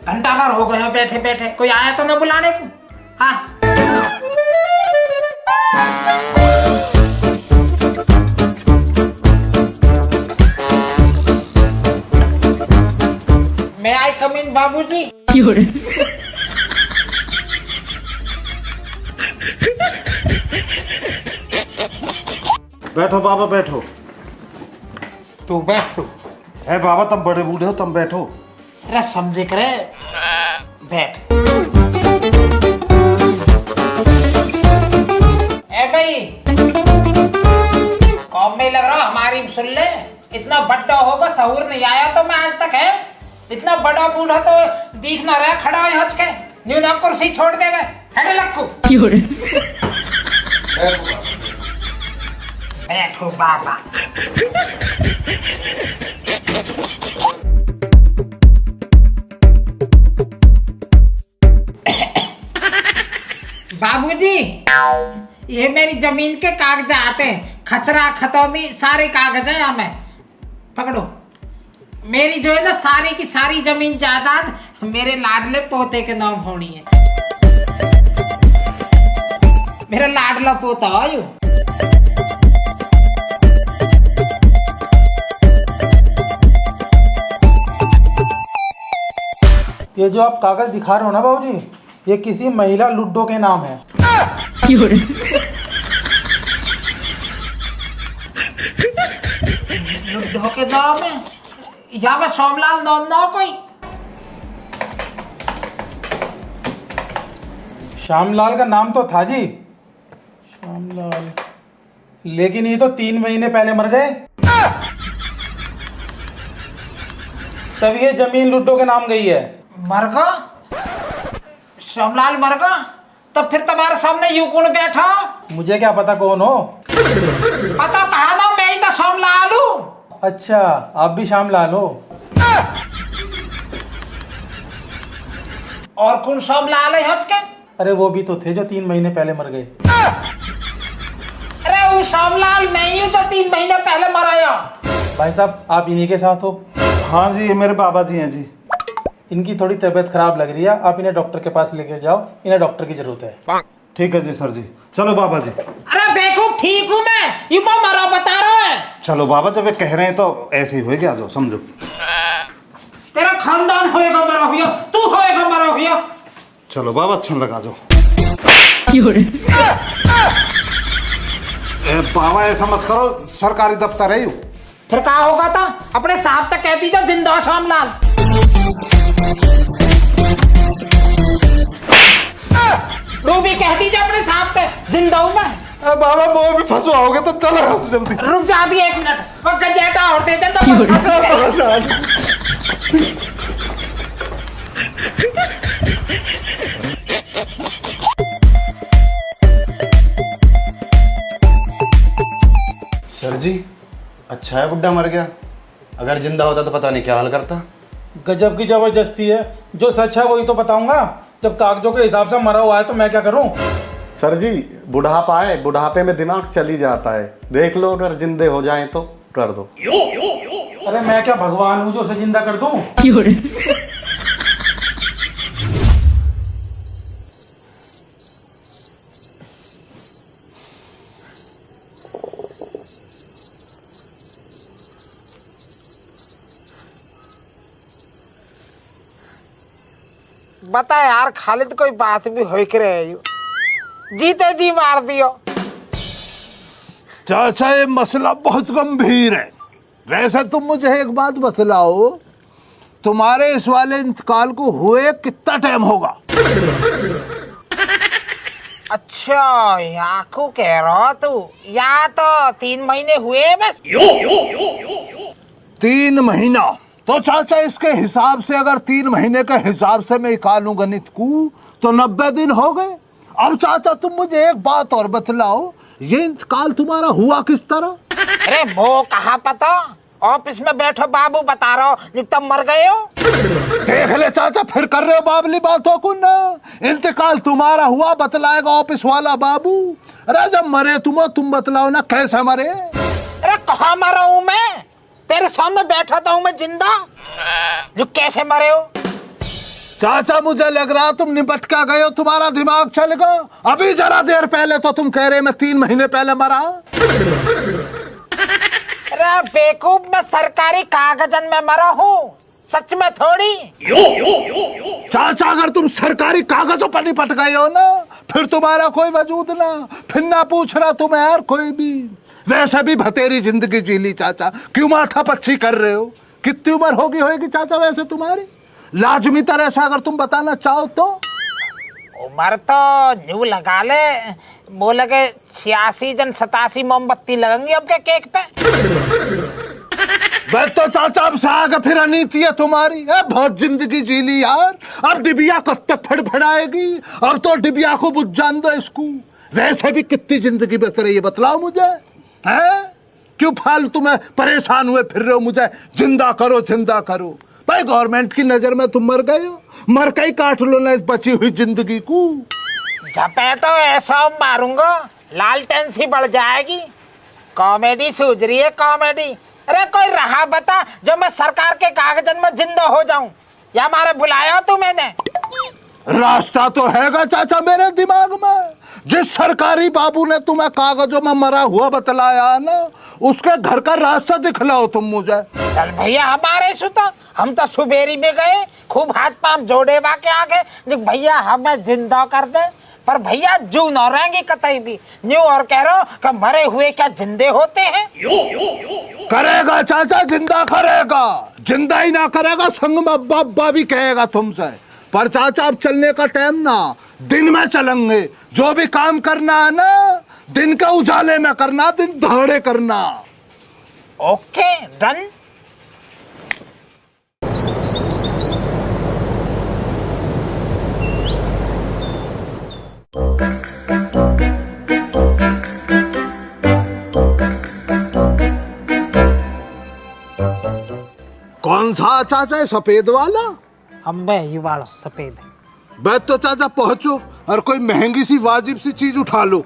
घंटा भर हो गए बैठे बैठे, कोई आया तो न बुलाने को। हाँ मैं आई कम इन बाबूजी। बैठो बाबा बैठो। तू बैठ तू। है बाबा, तुम बड़े बूढ़े हो, तुम बैठो। अरे समझे करे, बैठ। ए भाई, कॉम में लग रहा हमारी सुन ले। इतना बड़ा होगा, सहूर नहीं आया तो मैं आज तक है। इतना बड़ा बूढ़ा तो दिख ना रहा, खड़ा है हज के। न्यून आप कुर्सी छोड़ देगा, हटे लक्कू। बैठो बाबा। बाबूजी, ये मेरी जमीन के कागजात हैं, खसरा खतौनी सारे कागज हैं हमें। पकड़ो, मेरी जो है ना सारी की सारी जमीन जायदाद मेरे लाडले पोते के नाम होनी है। मेरा लाडला पोता आयु। ये जो आप कागज दिखा रहे हो ना बाबूजी, ये किसी महिला लुड्डो के नाम है। लुड्डो के नाम है? यहाँ पे सोमलाल नाम ना हो कोई? श्यामलाल का नाम तो था जी, श्यामलाल, लेकिन ये तो 3 महीने पहले मर गए। तब ये जमीन लुड्डो के नाम गई है। मर गया? श्यामलाल मर गया? तब फिर तुम्हारे सामने यूं कौन बैठा? मुझे क्या पता कौन हो। पता कहा ना, मैं ही तो श्यामलाल हूँ। अच्छा, आप भी श्यामलाल हो। और कौन श्यामलाल है हज के? अरे वो भी तो थे जो 3 महीने पहले मर गए। अरे वो श्यामलाल मैं ही हूँ जो 3 महीने पहले मर आया। भाई साहब, आप इन्हीं के साथ हो? हाँ जी, ये मेरे बाबा जी हैं जी। इनकी थोड़ी तबीयत खराब लग रही है, आप इन्हें डॉक्टर के पास लेके जाओ, इन्हें डॉक्टर की जरूरत है। ठीक है जी सर जी, चलो बाबा जी। अरे बेवकूफ, ठीक हूँ मैं, ये मरा बता रहा है। चलो बाबा, जब वे कह रहे हैं तो ऐसे ही होएगा, आ जाओ समझो। तेरा खानदान होएगा मरा हुआ, तू होएगा मरा हुआ। चलो बाबा, अच्छा लगा जाओ। बाबा ऐसा मत करो, सरकारी दफ्तर है यू। फिर क्या होगा था? अपने साहब तक कहती जो जिंदा श्यामलाल। तू भी कहती जो अपने साहब तक जिंदा हूँ मैं। बाबा वो भी फंसवाओगे तो चलो जल्दी। रुक जा अभी 1 मिनट, वो गजेटा और दे दे तो। सर जी, अच्छा है बुड्ढा मर गया, अगर जिंदा होता तो पता नहीं क्या हाल करता। गजब की जबरदस्ती है, जो सच है वही तो बताऊंगा। जब कागजों के हिसाब से मरा हुआ है तो मैं क्या करूं? सर जी, बुढ़ापा है, बुढ़ापे में दिमाग चली जाता है, देख लो अगर जिंदे हो जाए तो कर दो। अरे मैं क्या भगवान हूँ जो उसे जिंदा कर दूं? बता यार खालिद, कोई बात भी हो के रहे जीते जी मार दियो। चाचा ये मसला बहुत गंभीर है। वैसे तुम मुझे एक बात बतलाओ, तुम्हारे इस वाले इंतकाल को हुए कितना टाइम होगा? अच्छा याकू कह रहा तू, या तो 3 महीने हुए बस। 3 महीना? तो चाचा इसके हिसाब से अगर 3 महीने के हिसाब से मैं निकालूं गणित को तो 90 दिन हो गए। अब चाचा तुम मुझे एक बात और बतलाओ, ये इंतकाल तुम्हारा हुआ किस तरह? अरे वो कहा पता, ऑफिस में बैठो बाबू बता रहा हो, तुम मर गए हो। देख ले चाचा, फिर कर रहे हो बाबली बातों को ना। इंतकाल तुम्हारा हुआ बतलाएगा ऑफिस वाला बाबू। अरे जब मरे तुम बतलाओ ना कैसे मरे? अरे कहाँ मरा हूँ मैं? तेरे सामने बैठा था हूँ मैं जिंदा, जो कैसे मरे हो? चाचा मुझे लग रहा तुम निपट का गए हो, तुम्हारा दिमाग चल गया। अभी जरा देर पहले तो तुम कह रहे मैं 3 महीने पहले मरा। अरे बेवकूफ, मैं सरकारी कागजन में मरा हूँ, सच में थोड़ी। चाचा अगर तुम सरकारी कागजों पर निपट गए हो ना, फिर तुम्हारा कोई वजूद ना, फिर ना पूछ रहा तुम्हें यार कोई भी। वैसे भी भतेरी जिंदगी जी ली चाचा, क्यों माथा पच्ची कर रहे हो? कितनी उम्र होगी चाचा वैसे तुम्हारी? लाजमी तरह से अगर तुम बताना चाहो तो। उम्र तो न्यू लगा ले, वो लगे 86 जन 87 मोमबत्ती लगेंगी आपके केक पे। बस तो चाचा अब से आगे फिर अनीति है तुम्हारी। बहुत जिंदगी जी ली यार, अब डिबिया कब तक फड़फड़ाएगी? अब तो डिबिया को बुझ जान दो इसको। वैसे भी कितनी जिंदगी बच रही है बतलाओ मुझे, है? क्यों फालतू में परेशान हुए फिर रहे हो? मुझे जिंदा करो जिंदा करो। भाई गवर्नमेंट की नजर में तुम मर गए हो, मर के ही काट लो ना इस बची हुई जिंदगी को। झपेटो ऐसा मारूंगा लालटेन सी बढ़ जाएगी। कॉमेडी सूझ रही है कॉमेडी। अरे कोई रहा बता जो मैं सरकार के कागजन में जिंदा हो जाऊं, या मारे बुलाया तू मैंने? रास्ता तो हैगा चाचा मेरे दिमाग में। जिस सरकारी बाबू ने तुम्हें कागजों में मरा हुआ बतलाया ना, उसके घर का रास्ता दिखलाओ तुम मुझे। चल भैया हमारे सुता, हम तो सुबेरी में गए, खूब हाथ पांव जोड़े के आगे भैया हमें जिंदा कर दे, पर भैया जू न रहेंगे कतई भी। न्यू और कह रहा हूं कि मरे हुए क्या जिंदे होते हैं? करेगा चाचा, जिंदा करेगा। जिंदा ही ना करेगा संग में बाबा भी कहेगा तुमसे। पर चाचा अब चलने का टाइम ना, दिन में चलेंगे। जो भी काम करना है ना दिन के उजाले में करना, दिन दहाड़े करना। Okay done. कौन सा चाचा? सफेद वाला? अम्बे ये वाला सफेद। बैठ तो चाचा पहुंचो और कोई महंगी सी वाजिब सी चीज उठा लो।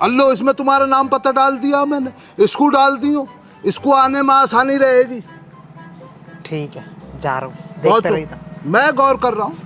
अल्लो इसमें तुम्हारा नाम पता डाल दिया मैंने, इसको डाल दियो, इसको आने में आसानी रहेगी। ठीक है जा रहा हूँ, देखते रही था। मैं गौर कर रहा हूँ।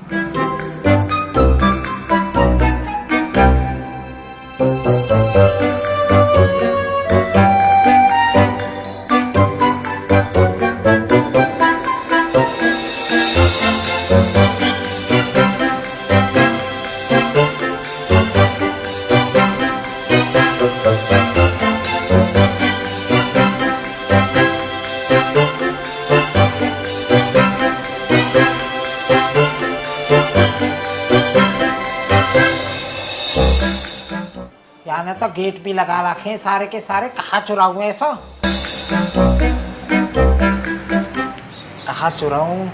याने तो गेट भी लगा रखे हैं सारे के सारे। कहाँ चुराऊं ऐसा? कहाँ चुराऊं?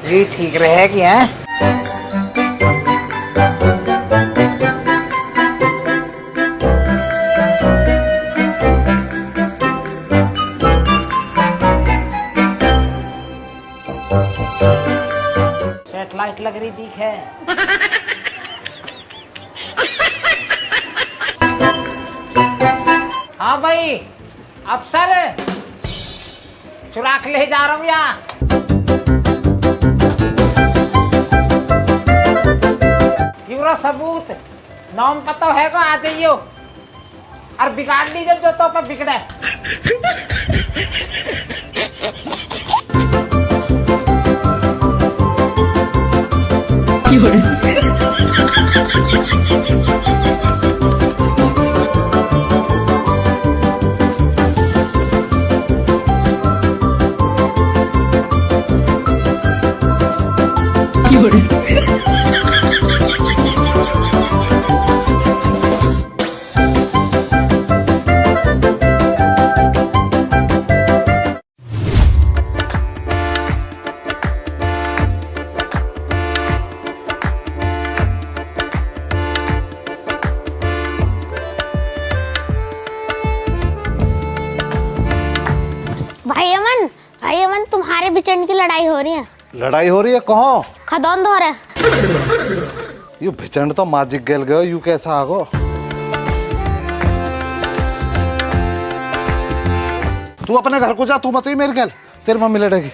ये ठीक रहेगी हैं? सेटेलाइट लग रही दिख है। हाँ भाई अफसर, चुरा के ले जा रहा हूँ यहाँ। पूरा सबूत नाम पता है को आ जाइयो और बिगाड़ लीजिए जो तो पर बिगड़े। भाई अमन तुम्हारे बिचन की लड़ाई हो रही है। लड़ाई हो रही है? कहाँ? खदौन धो रहे। यू भिचंड तो माजिक गल गयो, यू कैसा आगो? तू अपने घर को जा, तू मत ही मेरे गल, तेरी मम्मी लड़ेगी।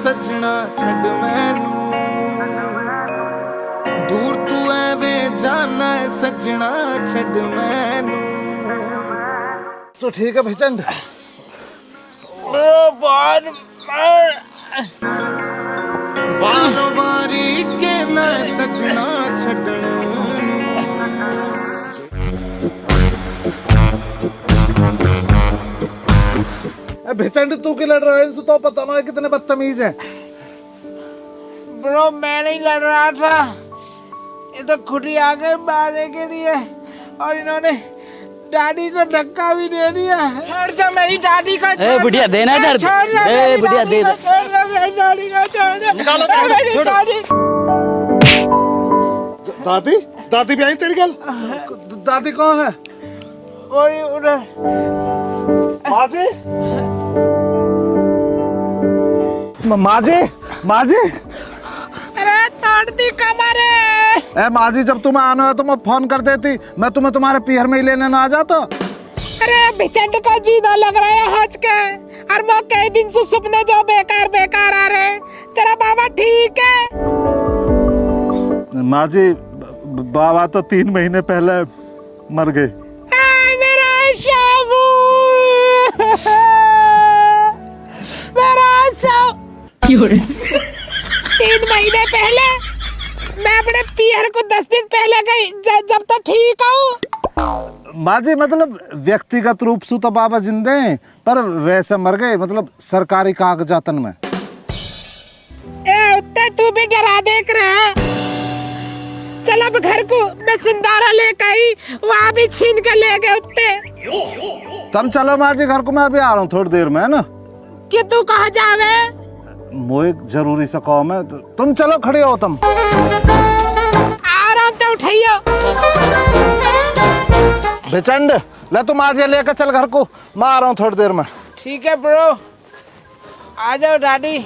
सजना छड़ मैनू दूर तू एवे जाना है सजना छड़ मैनू। तो ठीक है भिचंड। वारो वारी के ना सजना छड़न भिचंड तू क्यों लड़ रहा है? इनसे तो पता ना है कितने बदतमीज है। ब्रो मैं नहीं लड़ रहा था, ये तो खुद ही आ गए मारने के लिए और इन्होंने दादी को धक्का भी दे दिया। छोड़ दो मेरी दादी को। ए बुढ़िया देना इधर। ए बुढ़िया दे दे। छोड़ दो मेरी दादी को, छोड़ दो। निकालो मेरी दादी। दादी दादी भी आई तेरी गल? दादी कौन है? वही उधर। माँ जी, माँ जी, माँ जी। अरे तोड़ दी कमर है। ए माँ जी, जब तुम्हें आना है तो मैं फोन कर देती, मैं तुम्हें तुम्हारे पीहर में ही लेने ना आ जाता। अरे भिचंड का जीना लग रहा है हज के, और वो कई दिन से सपने जो बेकार बेकार आ रहे। तेरा बाबा ठीक है? माँ जी, बाबा तो 3 महीने पहले मर गए। मेरा शाबू, मेरा शाबू। 3 महीने पहले? मैं अपने पीहर को 10 दिन पहले गई, जब तो ठीक हूँ। माँ जी, मतलब व्यक्तिगत रूप से तो बाबा जिंदे हैं, पर वैसे मर गए, मतलब सरकारी कागजातन में। ए उत्ते तू भी डरा देख रहा है। चल अब घर को, मैं सिंधारा लेकर आई, वहाँ भी छीन के ले गए उत्ते। तुम चलो माँ जी घर को, मैं अभी आ रहा हूँ थोड़ी देर में, है ना? कि तू कहाँ जावे? वो एक जरूरी सा काम है, तो तुम चलो, खड़े हो तुम। आराम से उठाइयो। बेचंड ले, तुम आज ये लेकर चल घर को, मैं आ रहा हूँ थोड़ी देर में। ठीक है ब्रो, आ जाओ डैडी।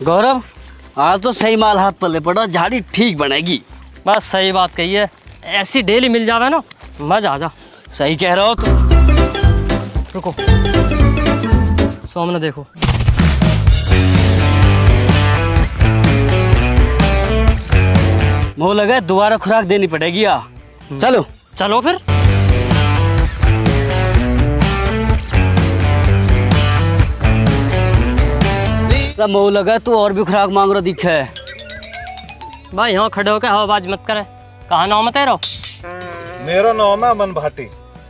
गौरव आज तो सही माल हाथ पल्ले पड़ा, झाड़ी ठीक बनेगी। बस सही बात कही है, ऐसी डेली मिल जावे ना मजा आ जा। सही कह रहे हो तुम। रुको सामने देखो। मुँह लगा दोबारा खुराक देनी पड़ेगी। चलो चलो फिर। मुँह लगा तू और भी खुराक मांग रहा दिखा है। भाई यहाँ खड़े होकर हवाबाजी मत करे। कहाँ नाम है तेरा? मेरा नाम है अमन भाटी,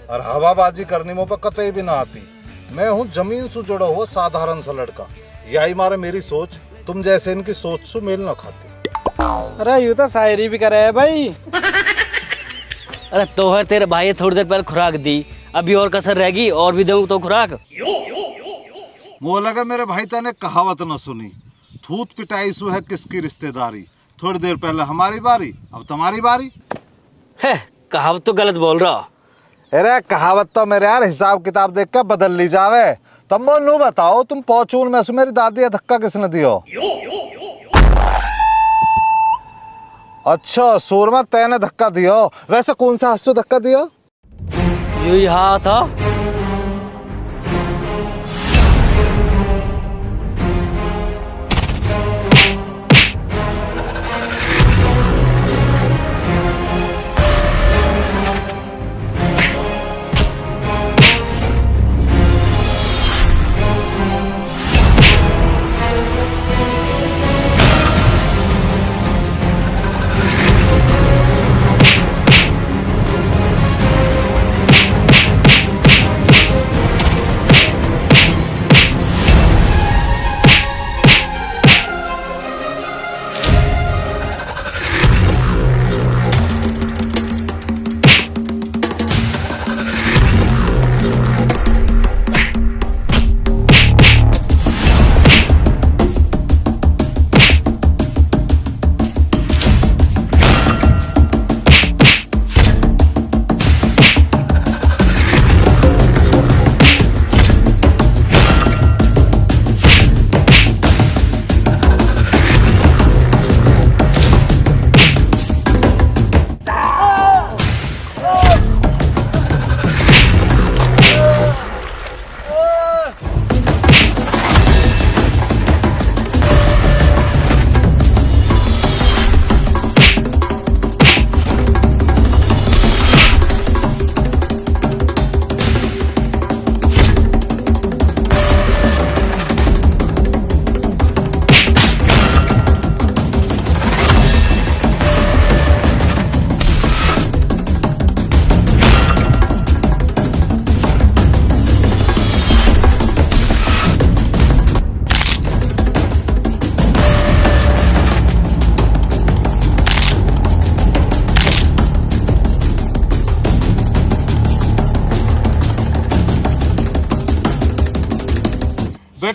और हवाबाजी करने में कतई भी ना आती। मैं हूँ जमीन से जुड़ा हुआ साधारण सा लड़का। यही मारे मेरी सोच तुम जैसे इनकी सोच से मेल ना खाती। अरे यूँ तो शायरी भी करे है भाई। अरे तो है तेरे भाई थोड़ी देर पहले खुराक दी, अभी और कसर रहेगी, और भी दूँ तो खुराक। मुँह लगा मेरे भाई तने कहावत न सुनी, थूत पिटाई सु है किसकी रिश्तेदारी। थोड़ी देर पहले हमारी बारी, अब तुम्हारी बारी। है कहावत तो गलत बोल रहा। अरे कहावत तो मेरे यार हिसाब किताब देख कर बदल ली जावे। तुम नू बताओ, तुम पहुंचून में से मेरी दादी धक्का किसने दियो? अच्छा सूरमा तैने धक्का दियो। वैसे कौन सा हाथ से धक्का दियो? यही हाथ था।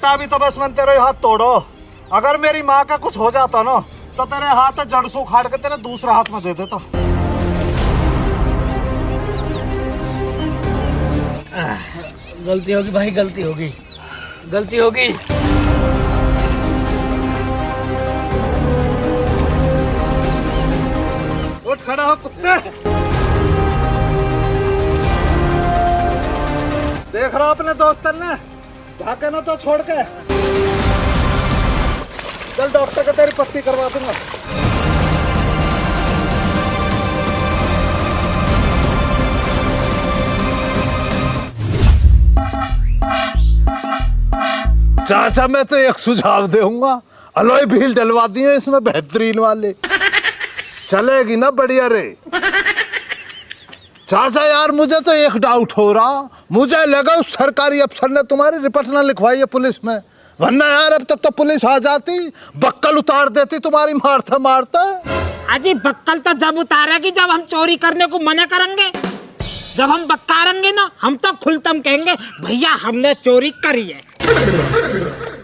बेटा अभी तो बस मैं तेरे हाथ तोड़ो। अगर मेरी माँ का कुछ हो जाता ना तो तेरे हाथ जड़ से उखाड़ के तेरे दूसरे हाथ में दे देता। गलती होगी भाई, गलती होगी, गलती होगी। उठ खड़ा हो कुत्ते। देख रहा अपने दोस्तन ने भागे ना तो छोड़ के। चल डॉक्टर के तेरी पट्टी करवा दूंगा। चाचा मैं तो एक सुझाव दूंगा, अलॉय व्हील डलवा दिए इसमें बेहतरीन वाले, चलेगी ना बढ़िया रे। चाचा यार मुझे तो एक डाउट हो रहा, मुझे लगा उस सरकारी अफसर ने तुम्हारी रिपोर्ट ना लिखवाई है पुलिस में, वरना यार अब तक तो पुलिस आ जाती, बक्कल उतार देती तुम्हारी मारते मारते। अजी बक्कल तो जब उतारेगी जब हम चोरी करने को मना करेंगे। जब हम बक्कारेंगे ना हम तो खुलतम कहेंगे भैया हमने चोरी करी है।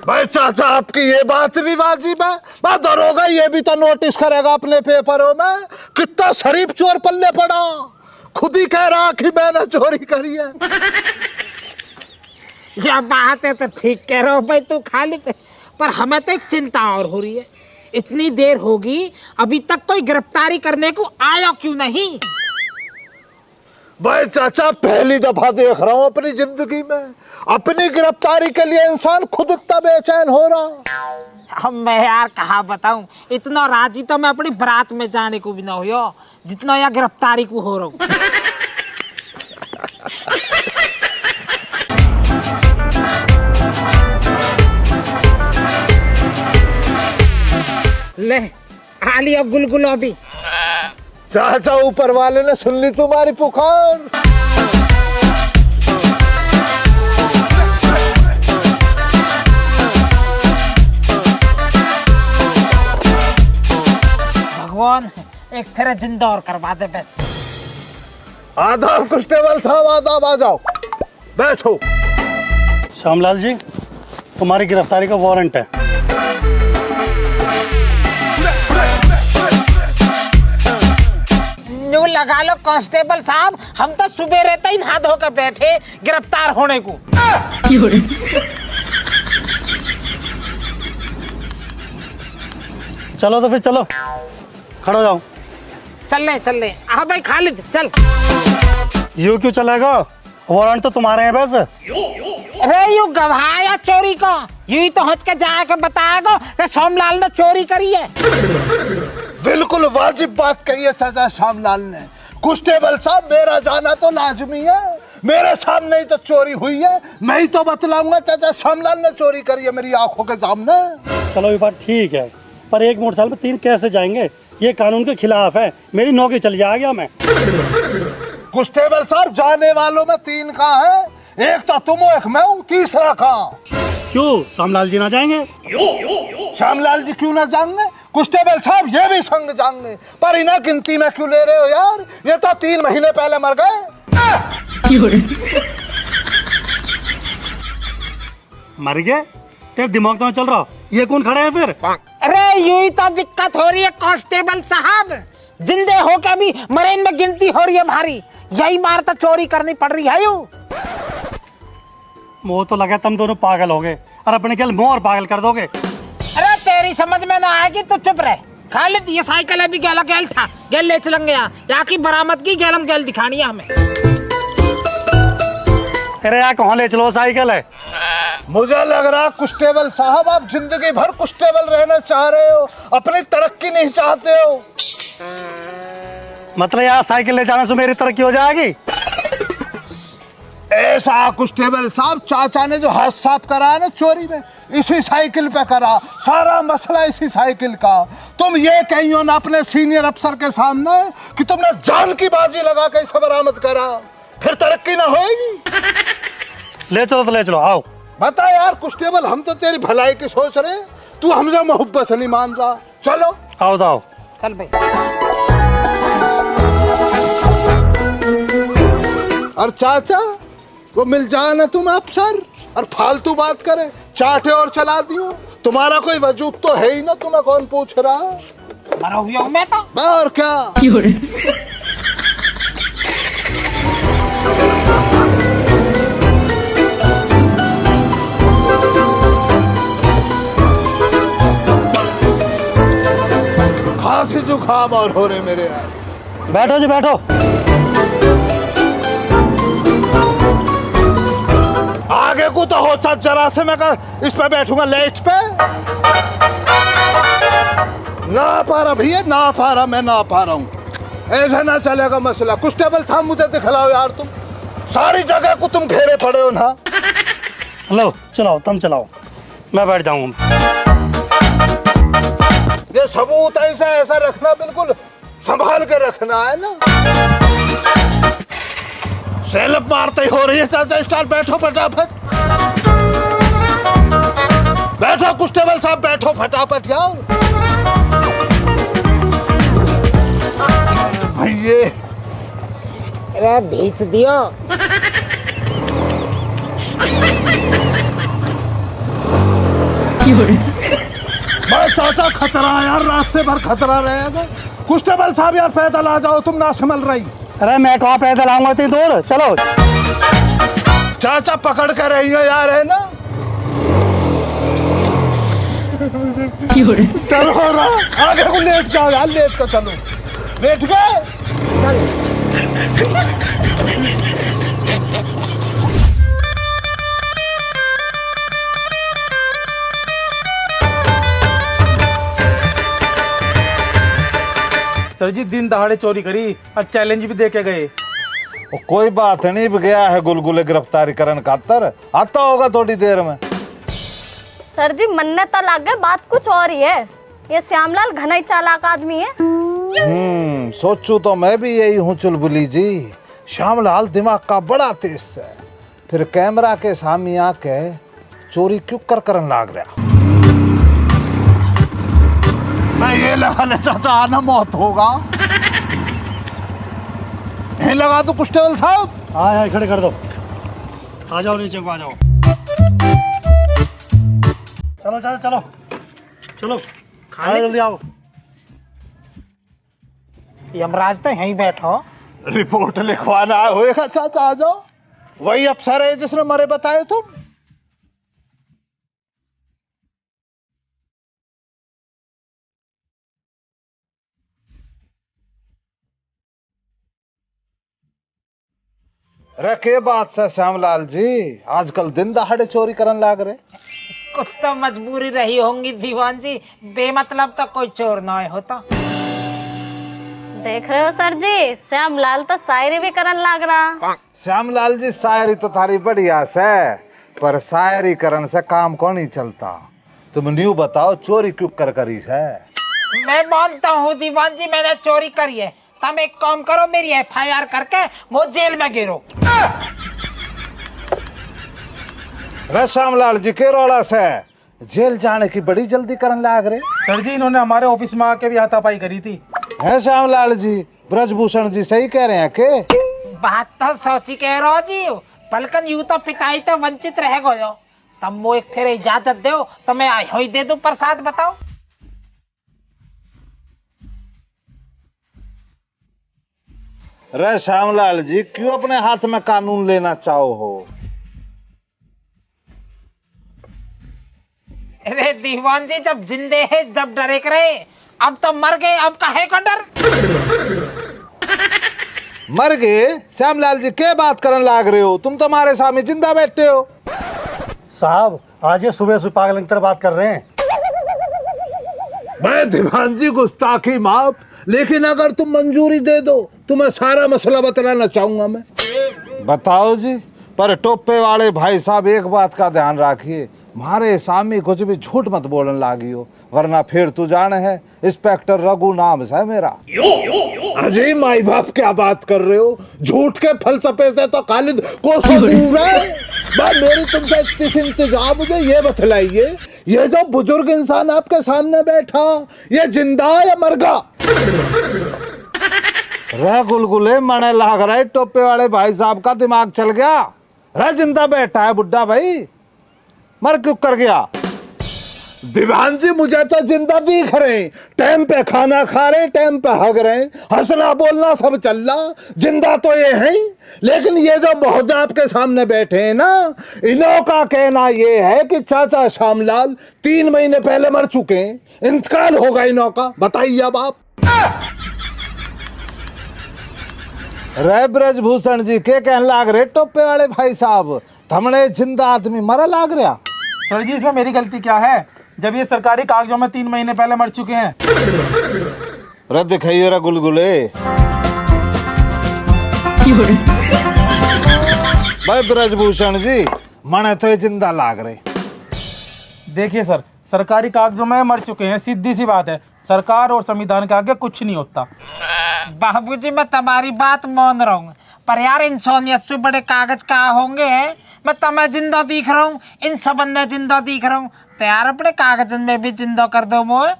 भाई चाचा आपकी ये बात भी वाजिब है, बात दरोगा ये भी तो नोटिस करेगा अपने पेपरों में, कितना शरीफ चोर पल्ले पड़ा, खुद ही कह रहा कि मैंने चोरी करी है। यह बात है तो ठीक कह रहे हो भाई तू खालिद, पर हमें तो एक चिंता और हो रही है, इतनी देर होगी अभी तक कोई गिरफ्तारी करने को आया क्यों नहीं? भाई चाचा पहली दफा देख रहा हूँ अपनी जिंदगी में, अपनी गिरफ्तारी के लिए इंसान खुद इतना बेचैन हो रहा। हम मैं यार कहाँ बताऊं, इतना राजी तो मैं अपनी बारात में जाने को भी ना हो जितना यहाँ गिरफ्तारी को हो रहा हूँ। ले आ लिया गुलगुल अभी। चाचा ऊपर वाले ने सुन ली तुम्हारी पुकार। भगवान एक तेरा जिंदा और करवा दे बस। आदाब कांस्टेबल साहब, आदाब, आ जाओ बैठो। श्यामलाल जी तुम्हारी गिरफ्तारी का वारंट है। न्यू लगा लो कांस्टेबल साहब, हम तो सुबह रहते ही नहा धो कर बैठे गिरफ्तार होने को। चलो तो फिर चलो, खड़ो जाओ। चल ले हाँ भाई खालिद चल। यूं क्यों चलेगा, वारंट तो तुम्हारे हैं बस। अरे यूं गवाया चोरी को, यूं ही तो हंस के जाके बताएगा कि श्यामलाल ने चोरी करी है। बिल्कुल वाजिब बात कही है चाचा श्यामलाल ने। कांस्टेबल साहब मेरा जाना तो लाजमी है, मेरे सामने ही तो चोरी हुई है, मैं ही तो बतलाऊंगा चाचा श्यामलाल ने चोरी करी है मेरी आंखों के सामने। चलो ये बात ठीक है, पर एक मोटरसाइकिल में 3 कैसे जाएंगे, ये कानून के खिलाफ है, मेरी नौकरी चली जाएगी। मैं कांस्टेबल साहब जाने वालों में 3 कहाँ है, एक तो तुम हो, एक मैं हूँ, तीसरा कहाँ? क्यों श्यामलाल जी ना जाएंगे? श्यामलाल जी क्यों ना जाएंगे, कांस्टेबल साहब ये भी संग जाएंगे, पर इन्हें गिनती में क्यों ले रहे हो यार, ये तो 3 महीने पहले मर गए। मर गए? तेरे दिमाग तो चल रहा, ये कौन खड़े हैं फिर? अरे यूं ही तो दिक्कत हो रही है कांस्टेबल साहब, जिंदे हो के भी मरेन में गिनती हो रही है भारी, यही मार तो चोरी करनी पड़ रही है। यूं मुँह तो लगा तुम दोनों पागल हो गए, और अपने खेल मुँह और पागल कर दोगे। अरे तेरी समझ में ना आएगी तो चुप रहे। खालिद ये साइकिल अभी गैला गैल था, गैल ले चलेंगे यहाँ की बरामद की गैलम गैल दिखानी है हमें। अरे यार कहाँ ले चलो साइकिल है? मुझे लग रहा कांस्टेबल साहब आप जिंदगी भर कांस्टेबल रहना चाह रहे हो, अपनी तरक्की नहीं चाहते हो। मतलब यार साइकिल ले जाने से मेरी तरक्की हो जाएगी? ऐसा कांस्टेबल साहब चाचा ने जो हाथ साफ करा है ना चोरी में, इसी साइकिल पे करा, सारा मसला इसी साइकिल का। तुम ये कहियो ना अपने सीनियर अफसर के सामने कि तुमने जान की बाजी लगा के इसे बरामद करा, फिर तरक्की ना होएगी। ले चलो तो ले चलो, आओ। बता यार कांस्टेबल, हम तो तेरी भलाई की सोच रहे, तू हमसे मोहब्बत नहीं मान रहा। चलो आओ तो आओ। चल भाई। और चाचा वो मिल जाए ना तुम अफसर और फालतू बात करे, चाटे और चला दियो। तुम्हारा कोई वजूद तो है ही ना, तुम्हें कौन पूछ रहा है? मरा हुआ हूं मैं तो। और क्या? खांसी जुकाम और हो रहे मेरे यार। बैठो जी बैठो। आगे को तो हो जरा से मैं इस पे बैठूंगा लेट पे। ना पा रहा भैया, ना पा रहा, मैं ना पा रहा हूँ। ऐसा ना चलेगा मसला। कुछ टेबल साहब मुझे दिखलाओ यार, तुम सारी जगह को तुम घेरे पड़े हो ना। लो चलाओ, तुम चलाओ, मैं बैठ जाऊंगा। ये सबूत ऐसा ऐसा रखना, बिल्कुल संभाल के रखना है ना। सेलप मारते ही हो रही है चाचा स्टार। बैठो फटाफट, बैठो कुछ टेबल साहब, बैठो फटाफट यार। भैये अरे भेज दियो। भाई चाचा खतरा है यार, रास्ते भर खतरा रहेगा। कुछ टेबल साहब यार पैदल आ जाओ, तुम ना संभल रही। अरे मैं कहाँ पैदल आऊंगा इतनी दूर, चलो। चाचा पकड़ कर रही है यार, है ना। चलो रहा आगे को, लेट जाओ यार, लेट को चलो। लेट गए। सर जी दिन दहाड़े चोरी करी और चैलेंज भी दे के गए। कोई बात नहीं, भी गया है गुलगुले गिरफ्तारी करन खातर, आता होगा थोड़ी देर में। सर जी मन्ने तो लग गए, बात कुछ और ही है। ये श्यामलाल घना ही चालाक आदमी है। सोचू तो मैं भी यही हूँ चुलबुली जी। श्यामलाल दिमाग का बड़ा तेज है, फिर कैमरा के सामने आके चोरी क्यों करन लाग रहा। मैं ये लगा लेता था आना मौत होगा। यही लगा दो कुछ टेबल साहब। हाँ खड़े कर दो। आ जाओ नीचे को, आ जाओ। चलो चलो चलो चलो, खाने जल्दी आओ। यमराज तो यहीं बैठो। रिपोर्ट लिखवाना होएगा चाचा, आ जाओ। वही अफसर है जिसने मरे बताए तुम। अरे के बात से श्यामलाल जी, आजकल दिन दहाड़े चोरी करन लाग रहे। कुछ तो मजबूरी रही होंगी दीवान जी, बेमतलब तो कोई चोर ना होता। देख रहे हो सर जी, श्यामलाल तो शायरी भी करन लाग रहा। श्यामलाल जी शायरी तो थारी बढ़िया से, पर शायरी करन से काम कौन ही चलता। तुम न्यू बताओ चोरी क्यों करी है। मैं मानता हूँ दीवान जी, मैंने चोरी करी है। तुम एक काम करो, मेरी FIR करके वो जेल में गिरो। श्यामलाल जी के रोड़ा से जेल जाने की बड़ी जल्दी करन लाग रहे। सर जी इन्होंने हमारे ऑफिस में आके भी हाथापाई करी थी। है श्यामलाल जी, ब्रजभूषण जी सही कह रहे हैं के? बात तो सोची कह रहो जी, पलकन यूं तो पिटाई तो वंचित रह गयो। तब वो एक फिर इजाजत दो तो मैं ही दे दूं प्रसाद, बताओ। रे श्यामलाल जी क्यों अपने हाथ में कानून लेना चाहो हो। अरे दीवान जी, जब जिंदे है जब डरे करे, अब तो मर गए, अब काहे का डर। मर गए? श्यामलाल जी क्या बात करने लाग रहे हो, तुम तो हमारे सामने जिंदा बैठते हो। साहब आज ये सुबह सुबह पागल की तरह बात कर रहे हैं। मैं दीवान जी गुस्ताखी माफ, लेकिन अगर तुम मंजूरी दे दो तो मैं सारा मसला बतलाना चाहूंगा। मैं बताओ जी, पर टोपे वाले भाई साहब एक बात का ध्यान रखिए, हमारे सामने कुछ भी झूठ मत बोलने लागी हो, वरना फिर तू जाने है इंस्पेक्टर रघु नाम है मेरा। अजय माई बाप क्या बात कर रहे हो, झूठ के फलसफे से तो खालिद कोसों दूर है। मेरी तुमसे इतनी इंतजार, मुझे ये बतलाइए, ये जो बुजुर्ग इंसान आपके सामने बैठा, ये जिंदा या मरगा? रे गुलगुले मने लाग रहा है, टोपे वाले भाई साहब का दिमाग चल गया। रे जिंदा बैठा है बुड्ढा भाई। मर क्यों कर गया? दीवान जी मुझे तो जिंदा दिख रहे, टाइम पे खाना खा रहे, टाइम पे हग रहे, हंसना बोलना सब चल रहा, जिंदा तो ये है। लेकिन ये जो महोदय आपके सामने बैठे हैं ना, इन्हों का कहना ये है कि चाचा श्यामलाल 3 महीने पहले मर चुके हैं, इंतकाल होगा इन्हों का। बताइए अब आप। रे ब्रजभूषण जी के कहने लाग रहे टोपे वाले भाई साहब, थमने जिंदा आदमी मरा लाग रहा? सर जी इसमें मेरी गलती क्या है जब ये सरकारी कागजों में 3 महीने पहले मर चुके हैं? रद्द खाइए रा गुलगुले। भाई ब्रजभूषण जी मने तो ये जिंदा लाग रहे। देखिए सर, सरकारी कागजों में मर चुके हैं, सीधी सी बात है। सरकार और संविधान के आगे कुछ नहीं होता। बाबूजी मैं तुम्हारी बात मान रहा हूँ, पर यार इंसानियत से बड़े कागज कहाँ होंगे? मैं तुम्हें जिंदा दिख रहा हूँ, इन सब ने जिंदा दिख रहा हूँ, तो यार अपने कागज में भी जिंदा कर दो मोए।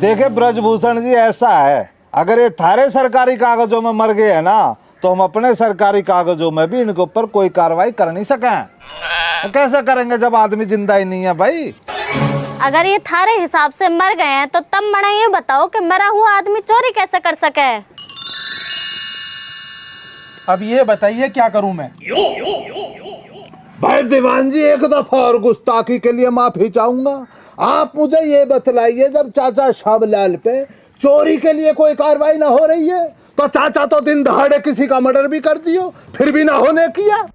देखे ब्रजभूषण जी ऐसा है, अगर ये थारे सरकारी कागजों में मर गए है ना, तो हम अपने सरकारी कागजों में भी इनके ऊपर कोई कार्रवाई कर नहीं सके। कैसे करेंगे जब आदमी जिंदा ही नहीं है भाई? अगर ये थारे हिसाब से मर गए हैं तो तब मना ये बताओ कि मरा हुआ आदमी चोरी कैसे कर सके? अब ये बताइए क्या करूं मैं? भाई दीवान जी एक दफा और गुस्ताखी के लिए माफी चाहूंगा। आप मुझे ये बतलाइए, जब चाचा श्यामलाल पे चोरी के लिए कोई कार्रवाई ना हो रही है, तो चाचा तो दिन दहाड़े किसी का मर्डर भी कर दियो, फिर भी ना होने किया।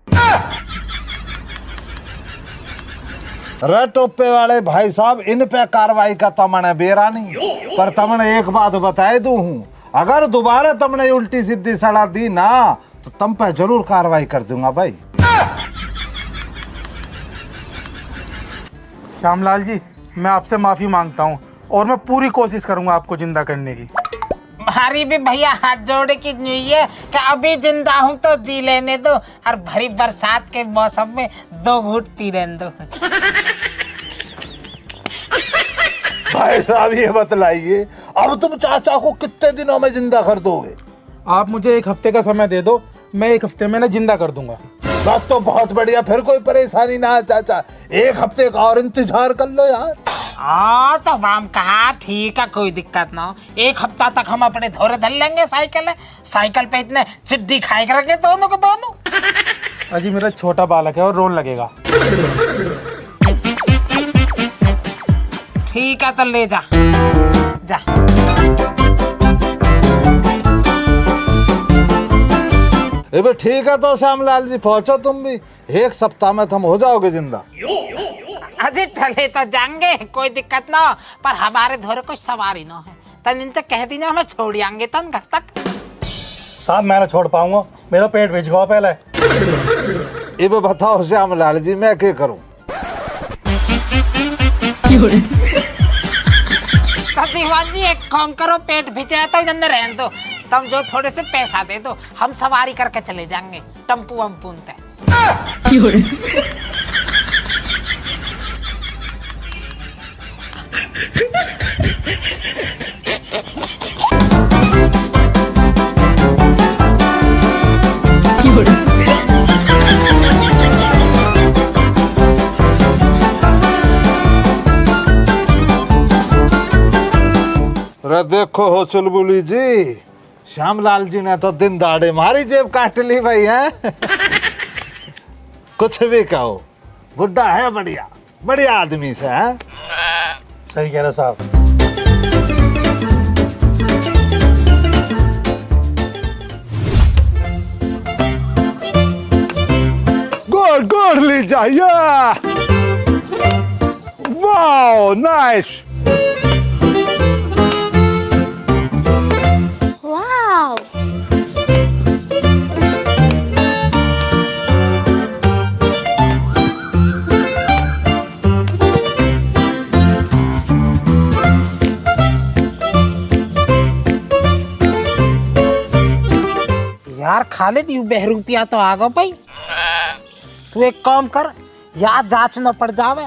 रे टोपे वाले भाई साहब, इन पे कार्रवाई का तमने बेरा नहीं, पर तमने एक बात बताए दू हूँ, अगर दोबारा तुमने उल्टी सीधी सलाह दी ना, तो तुम पे जरूर कार्रवाई कर दूंगा भाई। श्यामलाल जी मैं आपसे माफी मांगता हूँ और मैं पूरी कोशिश करूंगा आपको जिंदा करने की। हमारी भी भैया हाथ जोड़े की न्यू है कि अभी जिंदा हूँ तो जी लेने दो, और भरी बरसात के मौसम में 2 घूंट पी लेने दो। भाई साहब ये बतलाइए, अब तुम चाचा को कितने दिनों में जिंदा कर दोगे? आप मुझे 1 हफ्ते का समय दे दो, मैं 1 हफ्ते में ना जिंदा कर दूंगा। बस तो बहुत बढ़िया, फिर कोई परेशानी ना है चाचा, 1 हफ्ते का और इंतजार कर लो यार। हाँ तो हम कहा ठीक है, कोई दिक्कत ना हो, 1 हफ्ता तक हम अपने धोरे धर लेंगे साइकिल पे इतने चिड्डी खाए करेंगे दोनों को दोनों। अजी मेरा छोटा बालक है और रोन लगेगा। ठीक है तो ले जा जा। ए ठीक है तो श्यामलाल जी पहुंचो तुम भी, 1 सप्ताह में तुम हो जाओगे जिंदा। अजी चले तो जाएंगे, कोई दिक्कत ना हो, पर हमारे धोरे कोई सवारी ना है, तन इनसे कह दी ना हमें छोड़ आएंगे तन घर तक। साहब मैं ना छोड़ पाऊंगा, मेरा पेट भिज गया पहले। ये बताओ श्यामलाल जी मैं क्या करूं? दीवान जी एक काम करो, पेट भिजा तो अंदर रहने दो, तुम जो थोड़े से पैसा दे दो, हम सवारी करके चले जाएंगे टम्पू वम्पू ते। अरे देखो हो चुलबुली जी, श्यामलाल जी ने तो दिन दाड़े मारी जेब काट ली भाई है। कुछ भी कहो, बुड्ढा है बढ़िया, बढ़िया आदमी से है। सही कह रहे साहब। गुड गुड ली जाइए। Wow nice. वाओ यार खालिद यू बहरूपिया तो आ गो भाई, तू एक काम कर, यार जांच न पड़ जावे,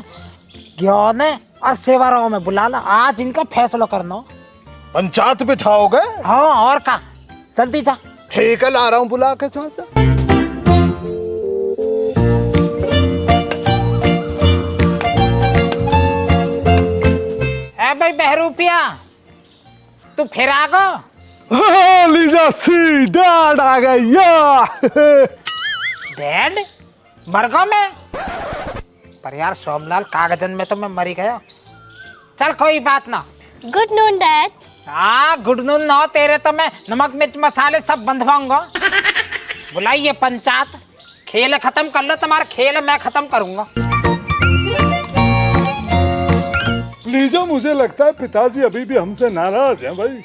ज्ञान और सेवाराव में बुला ला, आज इनका फैसला करना। पंचायत बिठाओगे? हाँ और का, जल्दी जा। ठीक है ला रहा हूँ बुला के चाचा। भाई बहरूपिया, तू फिर आ गो। लीजा सी डैड आ गया। डैड मर गो मैं? पर यार सोमलाल, कागजन में तो मैं मरी गया। चल कोई बात ना। Good noon dad. हाँ गुड नून ना, तेरे तो मैं नमक मिर्च मसाले सब बंधवाऊंगा। बुलाइए पंचायत, खेल खत्म कर लो, तुम्हारा खेल मैं खत्म करूंगा। लीजा, मुझे लगता है पिताजी अभी भी हमसे नाराज हैं भाई।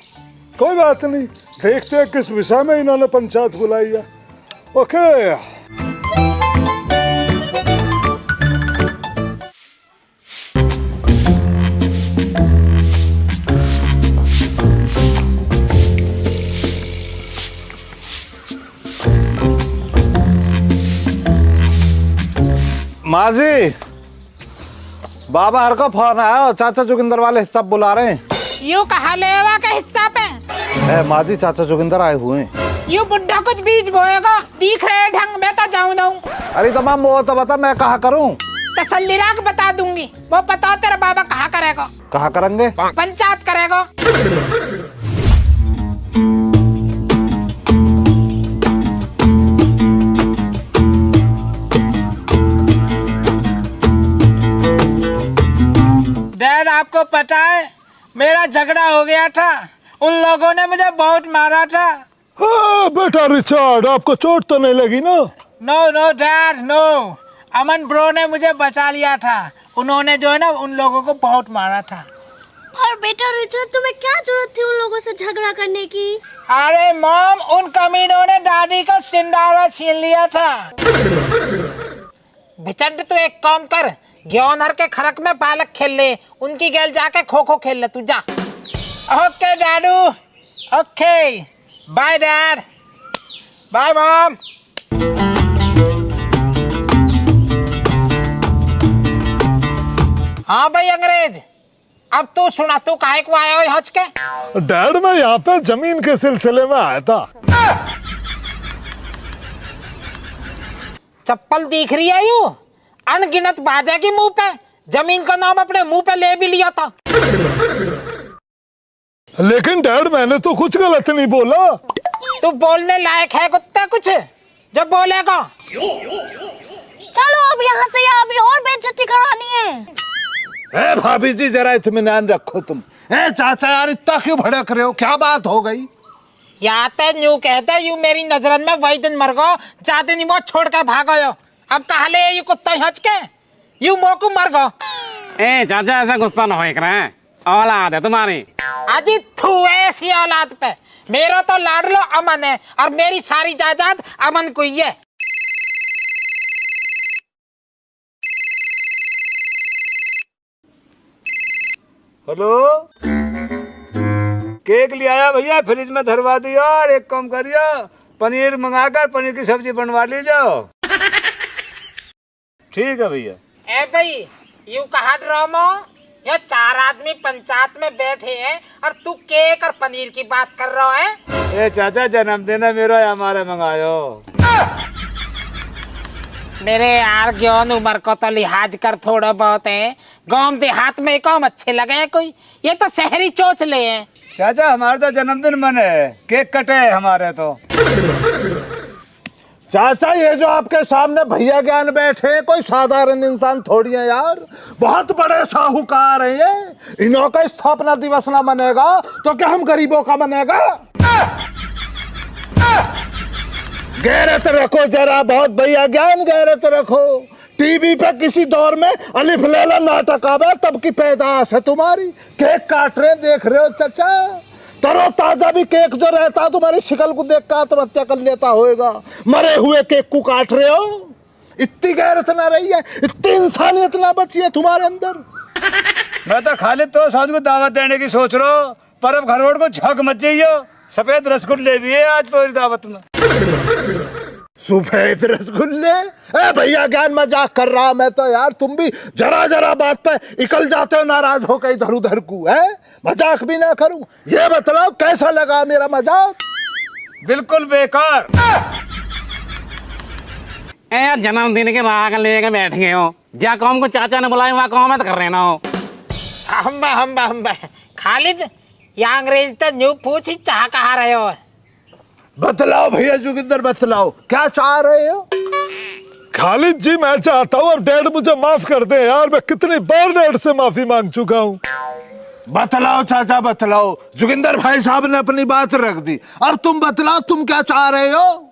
कोई बात नहीं, देखते हैं किस विषय में इन्होंने पंचायत बुलाई है। ओके। माँ जी, बाबा हर का फोन आया और चाचा जोगिंदर वाले हिस्सा बुला रहे हैं। यू कहा लेवा के हिस्सा पे? माँ जी, चाचा जोगिंदर आए हुए हैं। यू बुढ़ा कुछ बीज बोएगा, दिख रहे ढंग में तो जाऊं ना। अरे तो माम वो तो बता, मैं कहा करूं? तसल्ली रख, बता दूंगी। वो पता तेरा बाबा कहा करेगा? कहा करेंगे? पंचायत करेगा। डैड, आपको पता है मेरा झगड़ा हो गया था, उन लोगों ने मुझे बहुत मारा था। हाँ बेटा रिचर्ड, आपको चोट तो नहीं लगी ना? नो नो डैड नो, अमन ब्रो ने मुझे बचा लिया था। उन्होंने जो है ना उन लोगों को बहुत मारा था। पर बेटा रिचर्ड, तुम्हें क्या जरूरत थी उन लोगों से झगड़ा करने की? अरे मॉम, उन कमीनों ने दादी का सिंडारा छीन लिया था। बिचंड, तू एक काम कर, ग्योनर के खरक में बालक खेल ले, उनकी गैल जाके खो खो खेल ले, तू जा। ओके डैडू, okay bye dad, bye mom. हाँ भाई अंग्रेज, अब तू सुना, तू काहे को आया हो हज के? डैड, मैं यहाँ पे जमीन के सिलसिले में आया था। चप्पल दिख रही है यू? अनगिनत बाजा की मुंह पे, जमीन का नाम अपने मुंह पे ले भी लिया था। लेकिन डैड, मैंने तो कुछ गलत नहीं बोला। तू बोलने लायक है कुत्ता कुछ जो बोलेगा? चलो अब यहाँ से, या अभी और बेइज्जती करानी है। भाभी जी, जरा इत्मीनान रखो तुम। चाचा यार, इतना क्यों भड़क रहे हो? क्या बात हो गई? या तो यूं कहते, यू मेरी नजरन में वही दिन मर गो, जाते नहीं वो छोड़ कर भागो। अब कहा ले यू कुत्ता हज के, यू मोकू मर गो। चाचा, ऐसा गुस्सा ना हो करे, औलाद है तुम्हारी। अजी थू, ऐसी औलाद पे मेरा तो लाडलो अमन है और मेरी सारी जायदाद अमन को ही है। हेलो, केक ले आया भैया, फ्रिज में धरवा दिया। और एक काम करियो, पनीर मंगाकर पनीर की सब्जी बनवा लीजिए। ठीक है भैया। ए भाई, यू कहा ड्रामो? ये चार आदमी पंचायत में बैठे हैं और तू केक और पनीर की बात कर रहा है। ए चाचा, जन्मदिन है मेरा, हमारे मंगायो। मेरे यार ज्ञान उम्र को तो लिहाज कर, थोड़ा बहुत है। गांव देहात में कौन अच्छे लगे हैं कोई, ये तो शहरी चोचले हैं। चाचा, हमारा तो जन्मदिन मन है, केक कटे हमारे तो। चाचा, ये जो आपके सामने भैया ज्ञान बैठे, कोई साधारण इंसान थोड़ी है यार, बहुत बड़े साहूकार हैं ये। इन्हों का स्थापना दिवस ना मनेगा तो क्या हम गरीबों का मनेगा? गैरत रखो जरा बहुत भैया ज्ञान, गैरत रखो। टीवी पे किसी दौर में अलिफ लैला नाटक आवे तब की पैदाश है तुम्हारी। केक काट रहे देख रहे हो चाचा, तरो ताजा भी केक जो रहता तुम्हारी शिकल को देख कर आत्महत्या कर लेता होएगा। मरे हुए केक को काट रहे हो, इतनी गैरत ना रही है, इतनी इंसानियत ना बची है तुम्हारे अंदर। मैं तो खालिद तो साथ को दावत देने की सोच रहा हूँ, पर अब घरवाड़ को झक मच जाइयो। सफेद रसगुल्ले भी है आज तो दावत में। सफेद रसगुल्ले? भैया ज्ञान मजाक कर रहा मैं तो यार, तुम भी जरा जरा बात पे इकल जाते हो, नाराज हो के इधर उधर को है। मजाक भी ना करूं, ये बताओ कैसा लगा मेरा मजाक? बिल्कुल बेकार। यार जन्मदिन के राग लेके बैठ गए हो, जा काम को चाचा ने बुलाया वहाँ काम है तो कर रहे ना हो। हम खालिद, या अंग्रेज तो न्यू पूछ ही चाह कहा रहे हो? बतलाओ भैया जोगिंदर, बतलाओ क्या चाह रहे हो? खालिद जी मैं चाहता हूँ अब डैड मुझे माफ कर दे यार, मैं कितनी बार डैड से माफी मांग चुका हूँ। बतलाओ चाचा बतलाओ। जोगिंदर भाई साहब ने अपनी बात रख दी, अब तुम बतलाओ तुम क्या चाह रहे हो?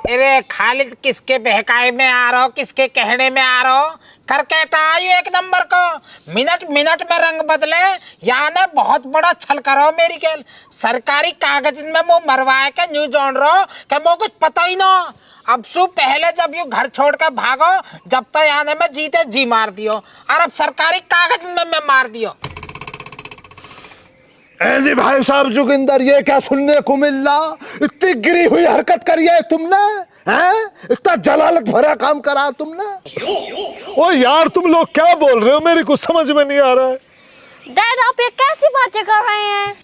अरे खालिद, किसके बहकाए में आ रहा हो, किसके कहने में आ रहा हो? करके टाइयो एक नंबर को, मिनट मिनट में रंग बदले, यानी बहुत बड़ा छल करो मेरी खेल। सरकारी कागज में मुँह मरवाए के न्यू जान रहा हो कि मुझे कुछ पता ही ना। अब सु पहले जब यू घर छोड़ कर भागो, जब तक आने में जीते जी मार दियो, और अब सरकारी कागज में मैं मार दियो। जी भाई साहब जोगिंदर, ये क्या सुनने को मिल रहा? इतनी गिरी हुई हरकत करी है तुमने, हैं? इतना जलालत भरा काम करा तुमने। ओ यार तुम लोग क्या बोल रहे हो, मेरी कुछ समझ में नहीं आ रहा है। डैड आप ये कैसी बातें कर रहे हैं?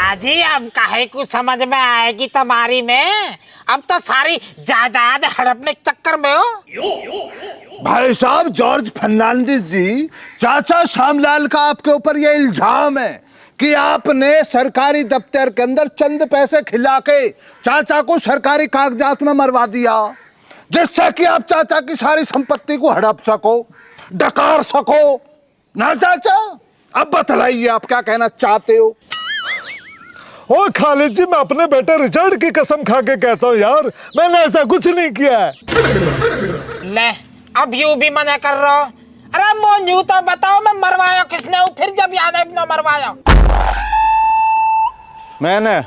अजी अब काहे को समझ में आएगी तुम्हारी में? अब तो सारी जायदाद हड़पने के चक्कर में हो। भाई साहब जॉर्ज फर्नांडिस जी, चाचा श्यामलाल का आपके ऊपर ये इल्जाम है कि आपने सरकारी दफ्तर के अंदर चंद पैसे खिला के चाचा को सरकारी कागजात में मरवा दिया, जिससे कि आप चाचा की सारी संपत्ति को हड़प सको, डकार सको ना चाचा। अब बतलाइए आप क्या कहना चाहते हो? ओ खालिद जी, मैं अपने बेटे रिचर्ड की कसम खा के कहता हूँ यार, मैंने ऐसा कुछ नहीं किया है। ले अब यू भी मना कर रहा हो? अरे मोन्यू तो बताओ, मैं मरवाया किसने हूँ? फिर जब याद है न मरवाया मैंने।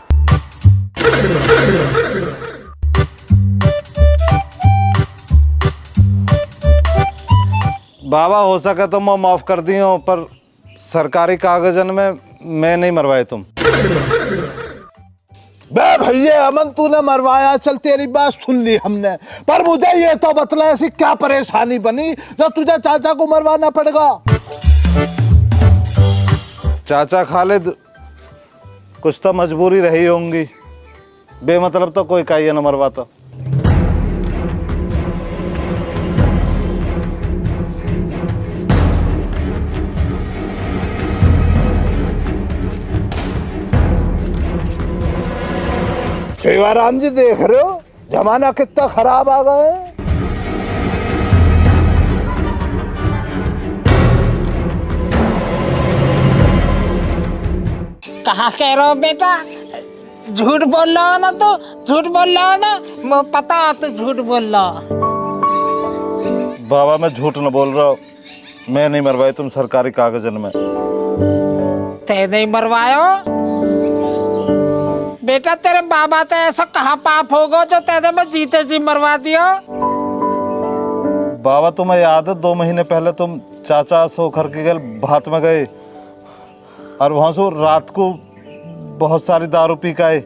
बाबा हो सके तो मैं माफ कर दी हूँ, पर सरकारी कागजन में मैं नहीं मरवाए तुम। बे भैया अमन तूने मरवाया, चल तेरी बात सुन ली हमने, पर मुझे ये तो बतला ऐसी क्या परेशानी बनी जो तुझे चाचा को मरवाना पड़ेगा? चाचा खालिद, कुछ तो मजबूरी रही होंगी, बेमतलब तो कोई काई न मरवाता। सेवाराम जी देख रहे हो जमाना कितना खराब आ गया है। कहाँ कह रहे हो बेटा? झूठ बोल रहा हो ना, तो झूठ बोल रहा हो ना, मुझे पता तो झूठ बोल रहा हो। बाबा मैं झूठ न बोल रहा हूँ, मैं नहीं मरवाई तुम सरकारी कागजन में। ते नहीं मरवायो बेटा, तेरे बाबा तो ऐसा कहाँ पाप होगा जो तेरे में जीते जी मरवा दियो? बाबा तुम्हें याद है 2 महीने पहले तुम चाचा सोखर के गल भात में गए और वहां से रात को बहुत सारी दारू पी के आए।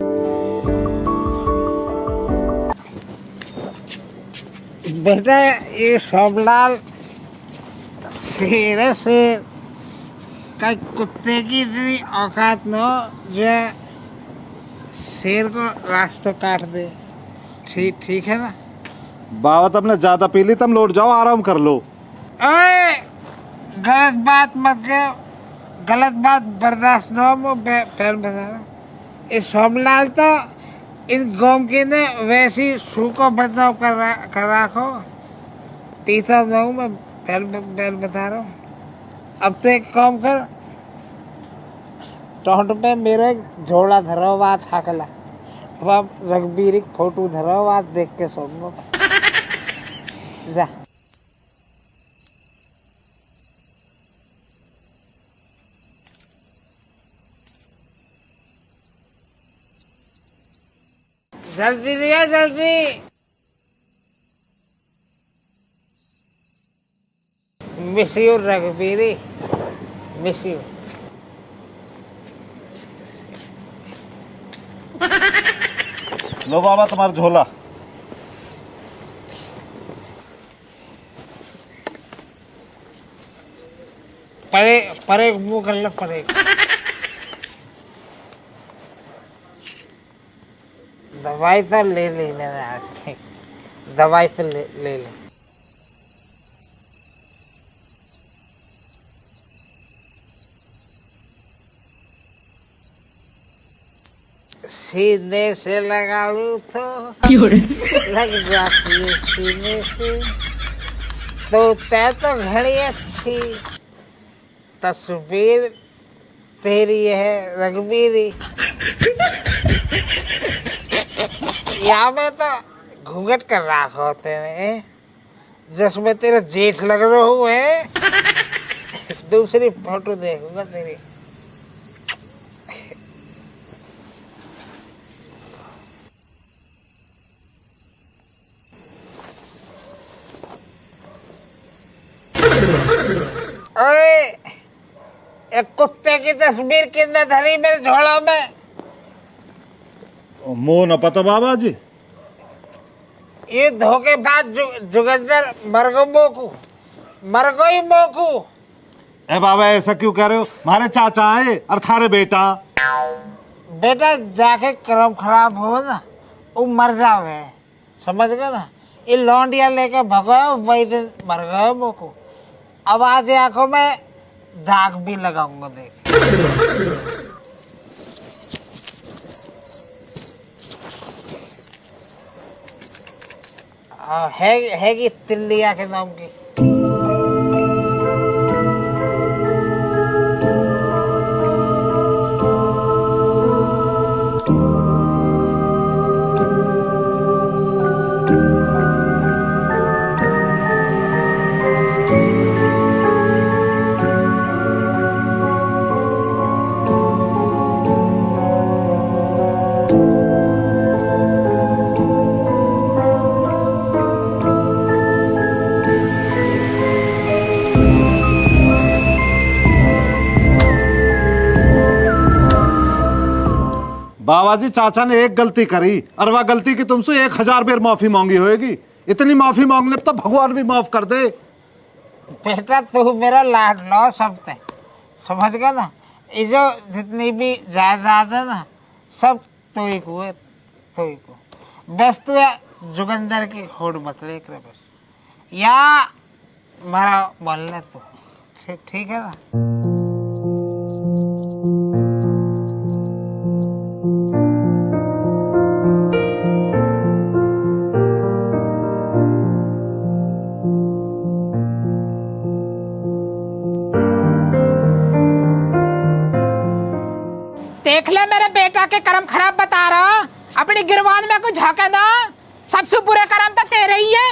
बेटा ये सोमलाल शेर से कई कुत्ते की इतनी औकात न हो जो शेर को रास्ता काट दे। ठीक है ना? बाबा तुमने ज्यादा पी ली, तुम लौट जाओ आराम कर लो। ओए गलत बात मत कर, गलत बात बर्दाश्त न हो। मैं फिर बता रहा इस सोमलाल तो इन गोम के ने वैसी सू को बदनाम कर रखो, तीसरा न मैं पहल बता रहा हूँ। अब तो एक काम कर, टोंट पे मेरे झोला धरो बात हाकला, अब रघबीर एक फोटो धरो बात देख के सुनो जा। जल्दी लिया जल्दी। Miss you Raghbiri, miss you. लो बाबा तुम्हारा झोला। परे मुंह कर लो, परे दवाई तो ले ली मैंने आज, दवाई तो ले ली। सीने से लगा लूं तो लग जाती है सीने से। तो तय तो घड़ी अच्छी, तस्वीर तेरी है रघबीरी। यहाँ में तो घूंघट कर रहा होते हैं, जिसमें तेरे जेठ लग रहे हुए। दूसरी फोटो देखूंगा तेरी। ओए, एक कुत्ते की तस्वीर कितने धरी मेरे झोला में। मुंह न पता बाबा जी। ये धोखेबाज जुगंदर मरगो मोकू, मरगो ही मोकू। ए बाबा ऐसा क्यों कह रहे हो? हमारे चाचा है और थारे बेटा। बेटा जाके कर्म खराब हो ना, वो मर जाओगे, समझ गए ना। ये लौंडिया लेके भगो, वही दिन मर गए मोकू। अब आज आंखों में दाग भी लगाऊंगा देख। हैगी तिल्लिया के नाम की। बाबा जी चाचा ने एक गलती करी और वह गलती की तुमसे 1000 बार माफी मांगी होगी। इतनी माफी मांगने पर तो भगवान भी माफ कर दे। बेटा तू मेरा लाडला सब पे, समझ गया ना। ये जो जितनी भी जायदाद है ना, सब तो ही को, तो ही को। बस तू जुगंदर की खोड़ मत ले कर बस, या मेरा बोल ले तू, ठीक है ना। देख ले मेरे बेटा के कर्म खराब बता रहा, अपनी गिरवान में कुछ झाके ना। सबसे बुरे कर्म तो तेरे ही है।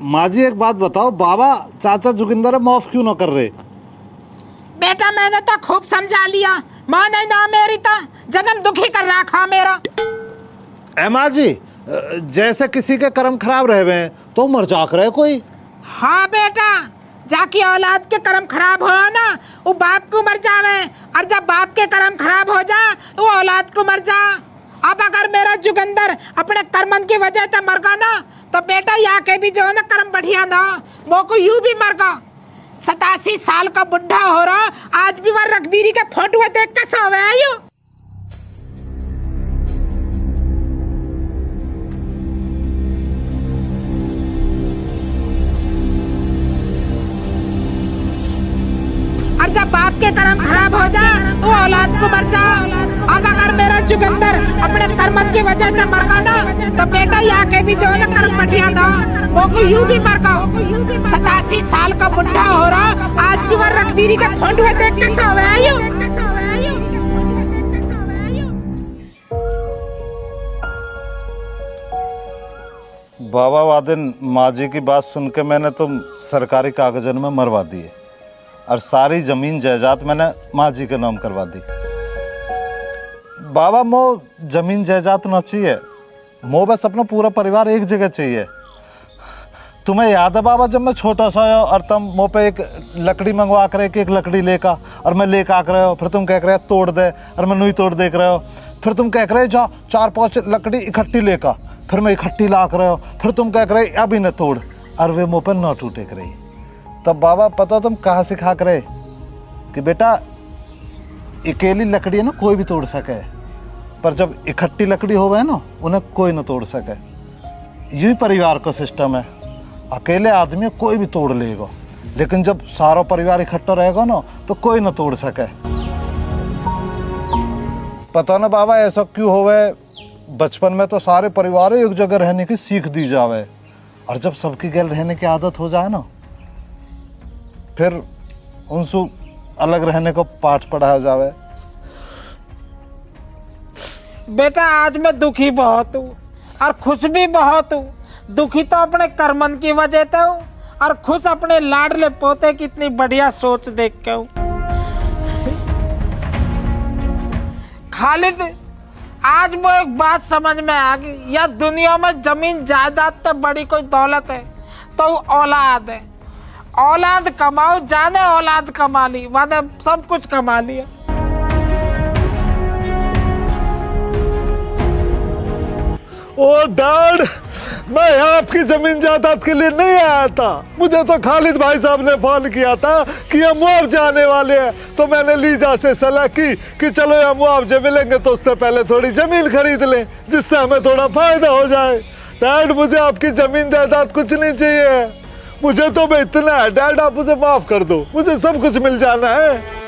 माँ जी एक बात बताओ, बाबा चाचा जोगिंदर माफ क्यों ना कर रहे? बेटा मैंने तो खूब समझा लिया, माँ नहीं ना मेरी तो जन्म दुखी कर रखा मेरा। ए माँ जी, जैसे किसी के कर्म खराब रहे तो मर जाक रहे कोई। हाँ बेटा, जाकी औलाद के कर्म खराब हो ना, वो बाप को मर जावे, और जब बाप के कर्म खराब हो जा वो औलाद को मर जा। अब अगर मेरा जुगंदर अपने कर्मन की वजह से मर गया ना, तो बेटा यहाँ के भी जो है ना कर्म बढ़िया ना, वो को यूं भी मर गया। 87 साल का बुढ़ा हो रहा, आज भी वह रघबीरी के फोटो देख के सोवे है यू। और जब बाप के कर्म खराब हो जा वो औलाद को मर जा। अब अगर मेरा जुगंदर अपने कर्मन की वजह से मर गया ना, तो बेटा यहाँ के भी जो है ना कर्म बढ़िया था, वो को यूं भी मर गया। 87 साल का बुढ़ा हो रहा, आज भी वह रघबीरी के फोटो देख के सोवे है यू। बाबा वादिन माँ जी की बात सुन के मैंने तो सरकारी कागजन में मरवा दिए और सारी जमीन जायदाद मैंने माँ जी के नाम करवा दी। बाबा मो जमीन जायदाद न चाहिए, मो बस अपना पूरा परिवार एक जगह चाहिए। तुम्हें याद है बाबा, जब मैं छोटा सा आया और तुम मो पे एक लकड़ी मंगवा कर एक लकड़ी लेकर, और मैं लेकर आ रहे हो, फिर तुम कह रहे तोड़ दे, और मैं नहीं तोड़ देख रहे हो। फिर तुम कह रहे जा 4-5 लकड़ी इकट्ठी लेकर, फिर मैं इकट्ठी ला कर रहे हो, फिर तुम कह रहे अभी न तोड़, और वे मुँह पर न टूटे कर रही। तब बाबा पता तुम कहाँ सिखा करे कि बेटा अकेली लकड़ी है ना कोई भी तोड़ सके, पर जब इकट्ठी लकड़ी हो गए ना उन्हें कोई ना तोड़ सके। यही परिवार का सिस्टम है, अकेले आदमी कोई भी तोड़ लेगा। लेकिन जब सारा परिवार इकट्ठा रहेगा ना तो कोई ना तोड़ सके। पता ना बाबा ऐसा क्यों होवे, बचपन में तो सारे परिवार एक जगह रहने की सीख दी जावे, और जब सबकी गैल रहने की आदत हो जाए ना फिर उनसे अलग रहने को पाठ पढ़ाया जावे। बेटा आज मैं दुखी बहुत हूँ और खुश भी बहुत हूँ। दुखी तो अपने कर्मन की वजह से हूँ और खुश अपने लाडले पोते की इतनी बढ़िया सोच देख के हूँ। खालिद, आज वो एक बात समझ में आ गई, या दुनिया में जमीन जायदाद तो बड़ी कोई दौलत है तो औलाद है। औलाद कमाओ, जाने औलाद कमा ली वादे सब कुछ कमा लिया। ओ डैड, मैं यहाँ आपकी जमीन जायदाद के लिए नहीं आया था। मुझे तो खालिद भाई साहब ने फोन किया था कि ये मुआवजे आने वाले हैं, तो मैंने लीजा से सलाह की कि चलो ये मुआवजे मिलेंगे तो उससे पहले थोड़ी जमीन खरीद लें जिससे हमें थोड़ा फायदा हो जाए। डैड मुझे आपकी जमीन जायदाद कुछ नहीं चाहिए, मुझे तो मैं इतना है डैड, आप मुझे माफ कर दो, मुझे सब कुछ मिल जाना है।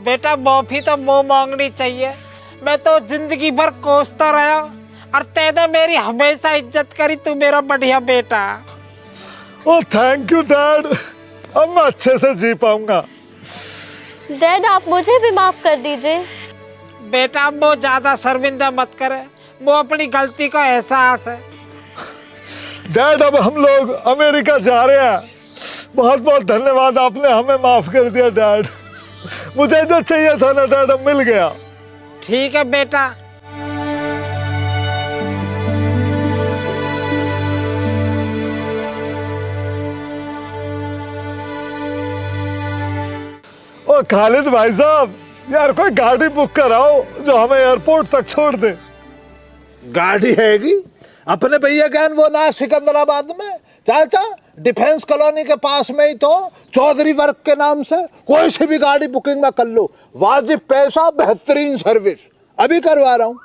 बेटा माफी तो मुंह मांगनी चाहिए। मैं तो जिंदगी भर कोसता रहा और तेने मेरी हमेशा इज्जत करी, तू मेरा बढ़िया बेटा। ओ थैंक यू डैड, अब मैं अच्छे से जी पाऊंगा। डैड आप मुझे भी माफ कर दीजिए। बेटा वो ज्यादा शर्मिंदा मत करे, वो अपनी गलती का एहसास है। डैड अब हम लोग अमेरिका जा रहे हैं, बहुत बहुत धन्यवाद, आपने हमें माफ कर दिया डैड। मुझे जो चाहिए था ना डैड अब मिल गया। ठीक है बेटा। ओ खालिद भाई साहब, यार कोई गाड़ी बुक कराओ जो हमें एयरपोर्ट तक छोड़ दे। गाड़ी हैगी अपने भैया गैन वो ना सिकंदराबाद में, चाचा डिफेंस कॉलोनी के पास में ही तो चौधरी वर्क के नाम से कोई सी भी गाड़ी बुकिंग में कर लो, वाजिब पैसा, बेहतरीन सर्विस, अभी करवा रहा हूँ।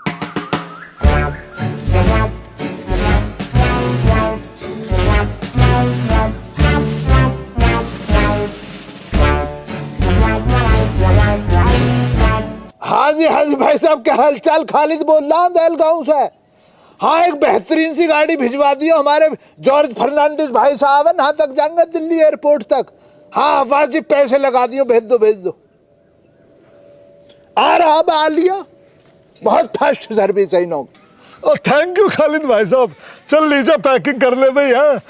हाँ जी भाई साहब, क्या हालचाल? खालिद बोल रहा हूँ देल गाँव से। हाँ एक बेहतरीन सी गाड़ी भिजवा दियो, हमारे जॉर्ज फर्नांडिस भाई साहब है, यहाँ तक जाएंगे दिल्ली एयरपोर्ट तक। हाँ वाजिब पैसे लगा दियो, भेज दो। आ रहा अब आ लिया, बहुत फास्ट सर्विस है इन्हों। ओ थैंक यू खालिद भाई साहब, चल लीजिए पैकिंग कर ले भाई। हाँ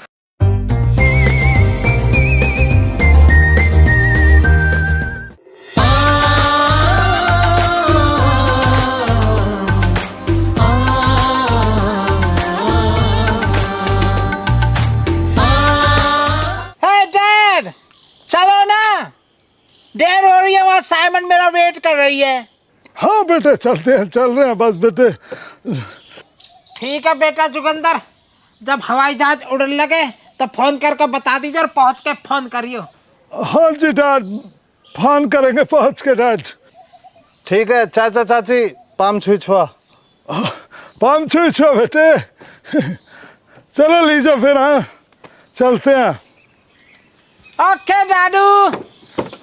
चलो ना, देर हो रही है, वहाँ साइमन मेरा वेट कर रही है। हाँ बेटे चलते हैं, चल रहे हैं बस बेटे। ठीक है बेटा जुगंदर, जब हवाई जहाज उड़ने लगे तो फोन करके बता दीजिए और पहुँच के फोन करियो। हाँ जी डैड, फोन करेंगे पहुँच के डैड। ठीक है चाचा चाची, पाम छुई छुआ। पाम छुई छुआ बेटे। चलो लीजिए फिर, हाँ चलते हैं। ओके दादू,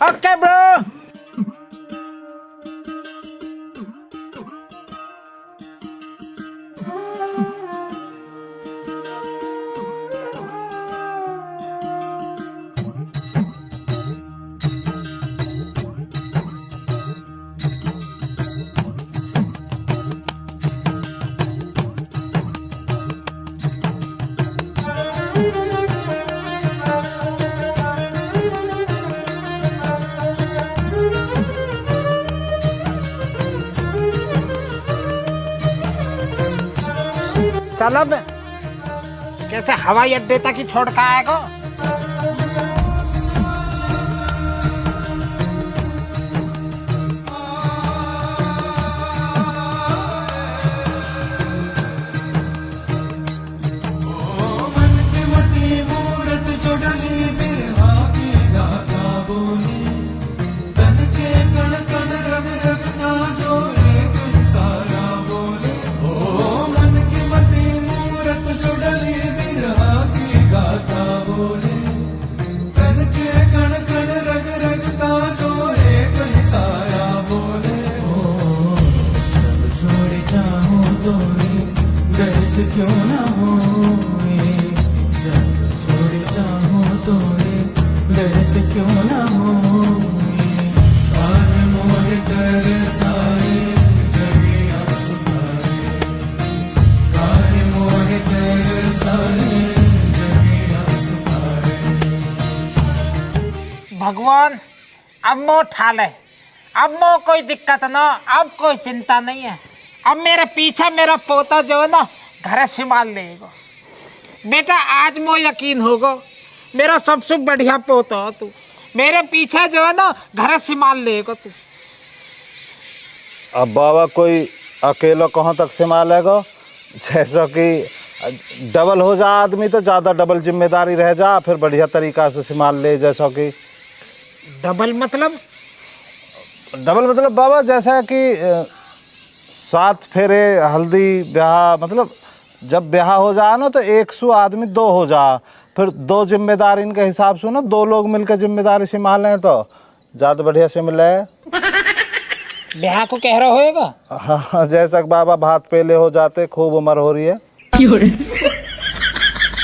ओके ब्रो। चल अब कैसे हवाई अड्डे तक ही छोड़ के आएगा। क्यों ना होए, जब छोड़ चाहो तो ये डर से क्यों ना होए, आए मोहे तरसाए जगे आंसू आए, आए मोहे तरसाए जगे आंसू आए। भगवान अब मो ठाल है, अब मो कोई दिक्कत ना, अब कोई चिंता नहीं है। अब मेरे पीछे मेरा पोता जो है ना घर संभाल लेगा। बेटा आज मो यकीन होगा, मेरा सबसे बढ़िया पोता हो तू, मेरे पीछे जो है ना घर संभाल लेगा तू। अब बाबा कोई अकेला कहाँ तक संभालेगा, जैसा कि डबल हो जा आदमी तो ज़्यादा डबल जिम्मेदारी रह जा, फिर बढ़िया तरीका से संभाल ले। जैसा कि डबल मतलब बाबा जैसा कि 7 फेरे हल्दी ब्याह, मतलब जब ब्याह हो जाए ना तो 100 आदमी 2 हो जा, फिर 2 जिम्मेदारी इनके हिसाब से ना 2 लोग मिलकर जिम्मेदारी संभालें तो ज़्यादा बढ़िया से मिले। ब्याह को कह रहा होएगा? हाँ जैसा कि बाबा भात पेले हो जाते, खूब उम्र हो रही है।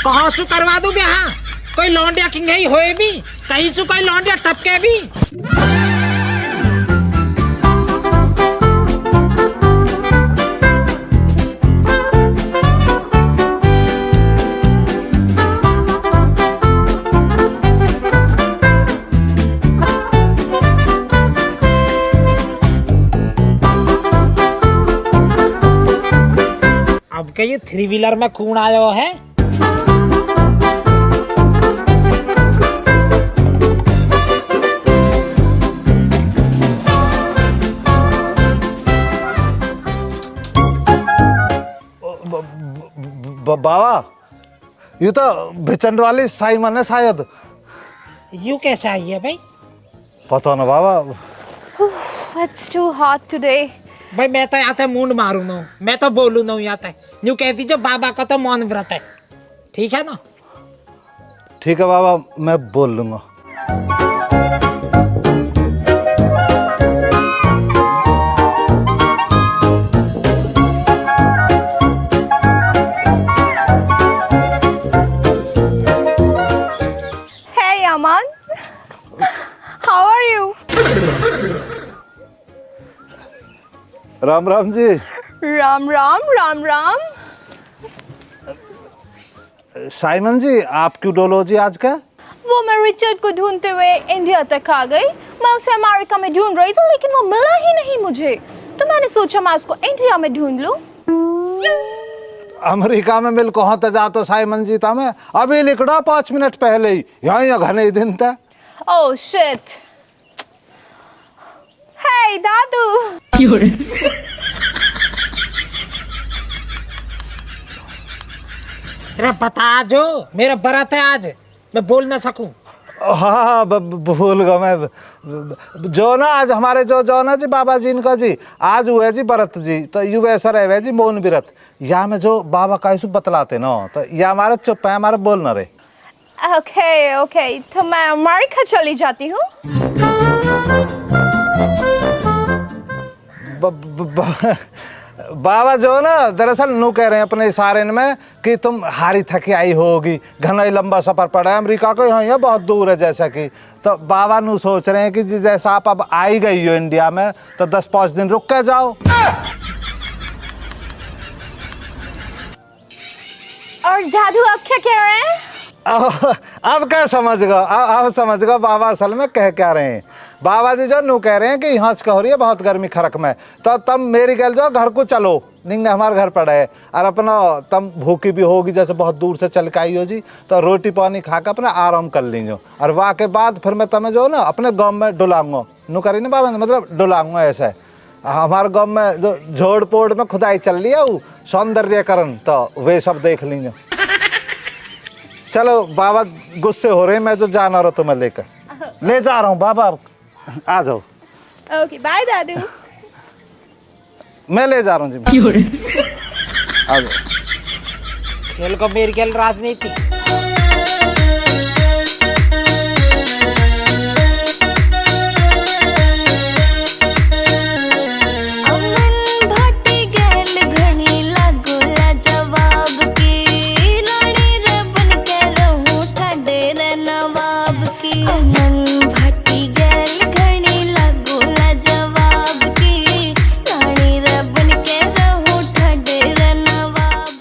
कहाँ से करवा दूं ब्याह? कोई लौंडिया की नहीं होए भी, कहीं से कोई लौंडिया टपके भी। अब क्या ये 3 व्हीलर में कौन आया है? बाबा ये तो भिचंड वाली साइमन है शायद। यू कैसे आई है भाई? पता ना बाबा। It's too hot today. भाई मैं तो यहाँ पे मूंड मारू ना, मैं तो बोलू ना यहाँ पे। यूँ कह दीजिए बाबा का तो मौन व्रत है, ठीक है ना? ठीक है बाबा, मैं बोल लूंगा। Hey Aman, how are you? Ram Ram ji. Ram Ram Ram Ram. Simon ji आप क्यों डोलो जी आज का? वो मैं रिचर्ड को ढूंढते हुए इंडिया तक आ गई। मैं उसे अमेरिका में ढूंढ रही थी लेकिन वो मिला ही नहीं मुझे, तो मैंने सोचा मैं उसको इंडिया में ढूंढ लूं। अमेरिका में मिल कहाँ तक जातो साइमन जी? था मैं अभी लिखड़ा 5 मिनट पहले ही, यहाँ घने दिन था। Oh shit. हे दादू। अरे बता जो, मेरा बारात है आज, मैं बोल ना सकूं। हाँ भूल गया मैं। जो ना आज हमारे जो ना जी बाबा जी इनका जी आज हुए जी भरत जी, तो यू वैसा रहे जी मौन व्रत। यहाँ में जो बाबा का बतलाते ना, तो यह हमारा चुप है, हमारा बोल ना रहे। ओके ओके, तो मैं अमेरिका चली जाती हूँ। बाबा जो ना दरअसल नू कह रहे हैं अपने इशारे में कि तुम हारी थकी आई होगी, घना ही लंबा सफर पड़ा है अमेरिका को, यहाँ बहुत दूर है जैसा कि। तो बाबा नू सोच रहे हैं कि जैसा आप अब आई गई हो इंडिया में तो 10-5 दिन रुक के जाओ। और दादू आप क्या कह रहे हैं? अब क्या समझ गो, अब समझ गो बाबा असल में कह क्या रहे हैं। बाबा जी जो नू कह रहे हैं कि यहाँ हो रही है बहुत गर्मी खरक में, तो तम मेरी गल जो घर को चलो, निंगे हमारे घर पड़ा है, और अपना तम भूखी भी होगी जैसे बहुत दूर से चल के आई हो जी, तो रोटी पानी खा के अपना आराम कर लीजिए, और वहाँ के बाद फिर मैं तुम्हें जो ना अपने गाँव में डुलाऊंगा। नू करी ना बाबा, मतलब डुलाऊंगा। ऐसा है हमारे गाँव में जो झोड़ पोड़ में खुदाई चल रही है वो सौंदर्यकरण, तो वे सब देख लीजिए। चलो बाबा गुस्से हो रहे हैं, मैं जो जाना रहा तुम्हें लेकर ले जा रहा हूँ। बाबा आ जाओ। ओके बाय दादू। मैं ले जा रहा हूँ जी। आ जाओ। खेल को मेरी खेल राजनीति।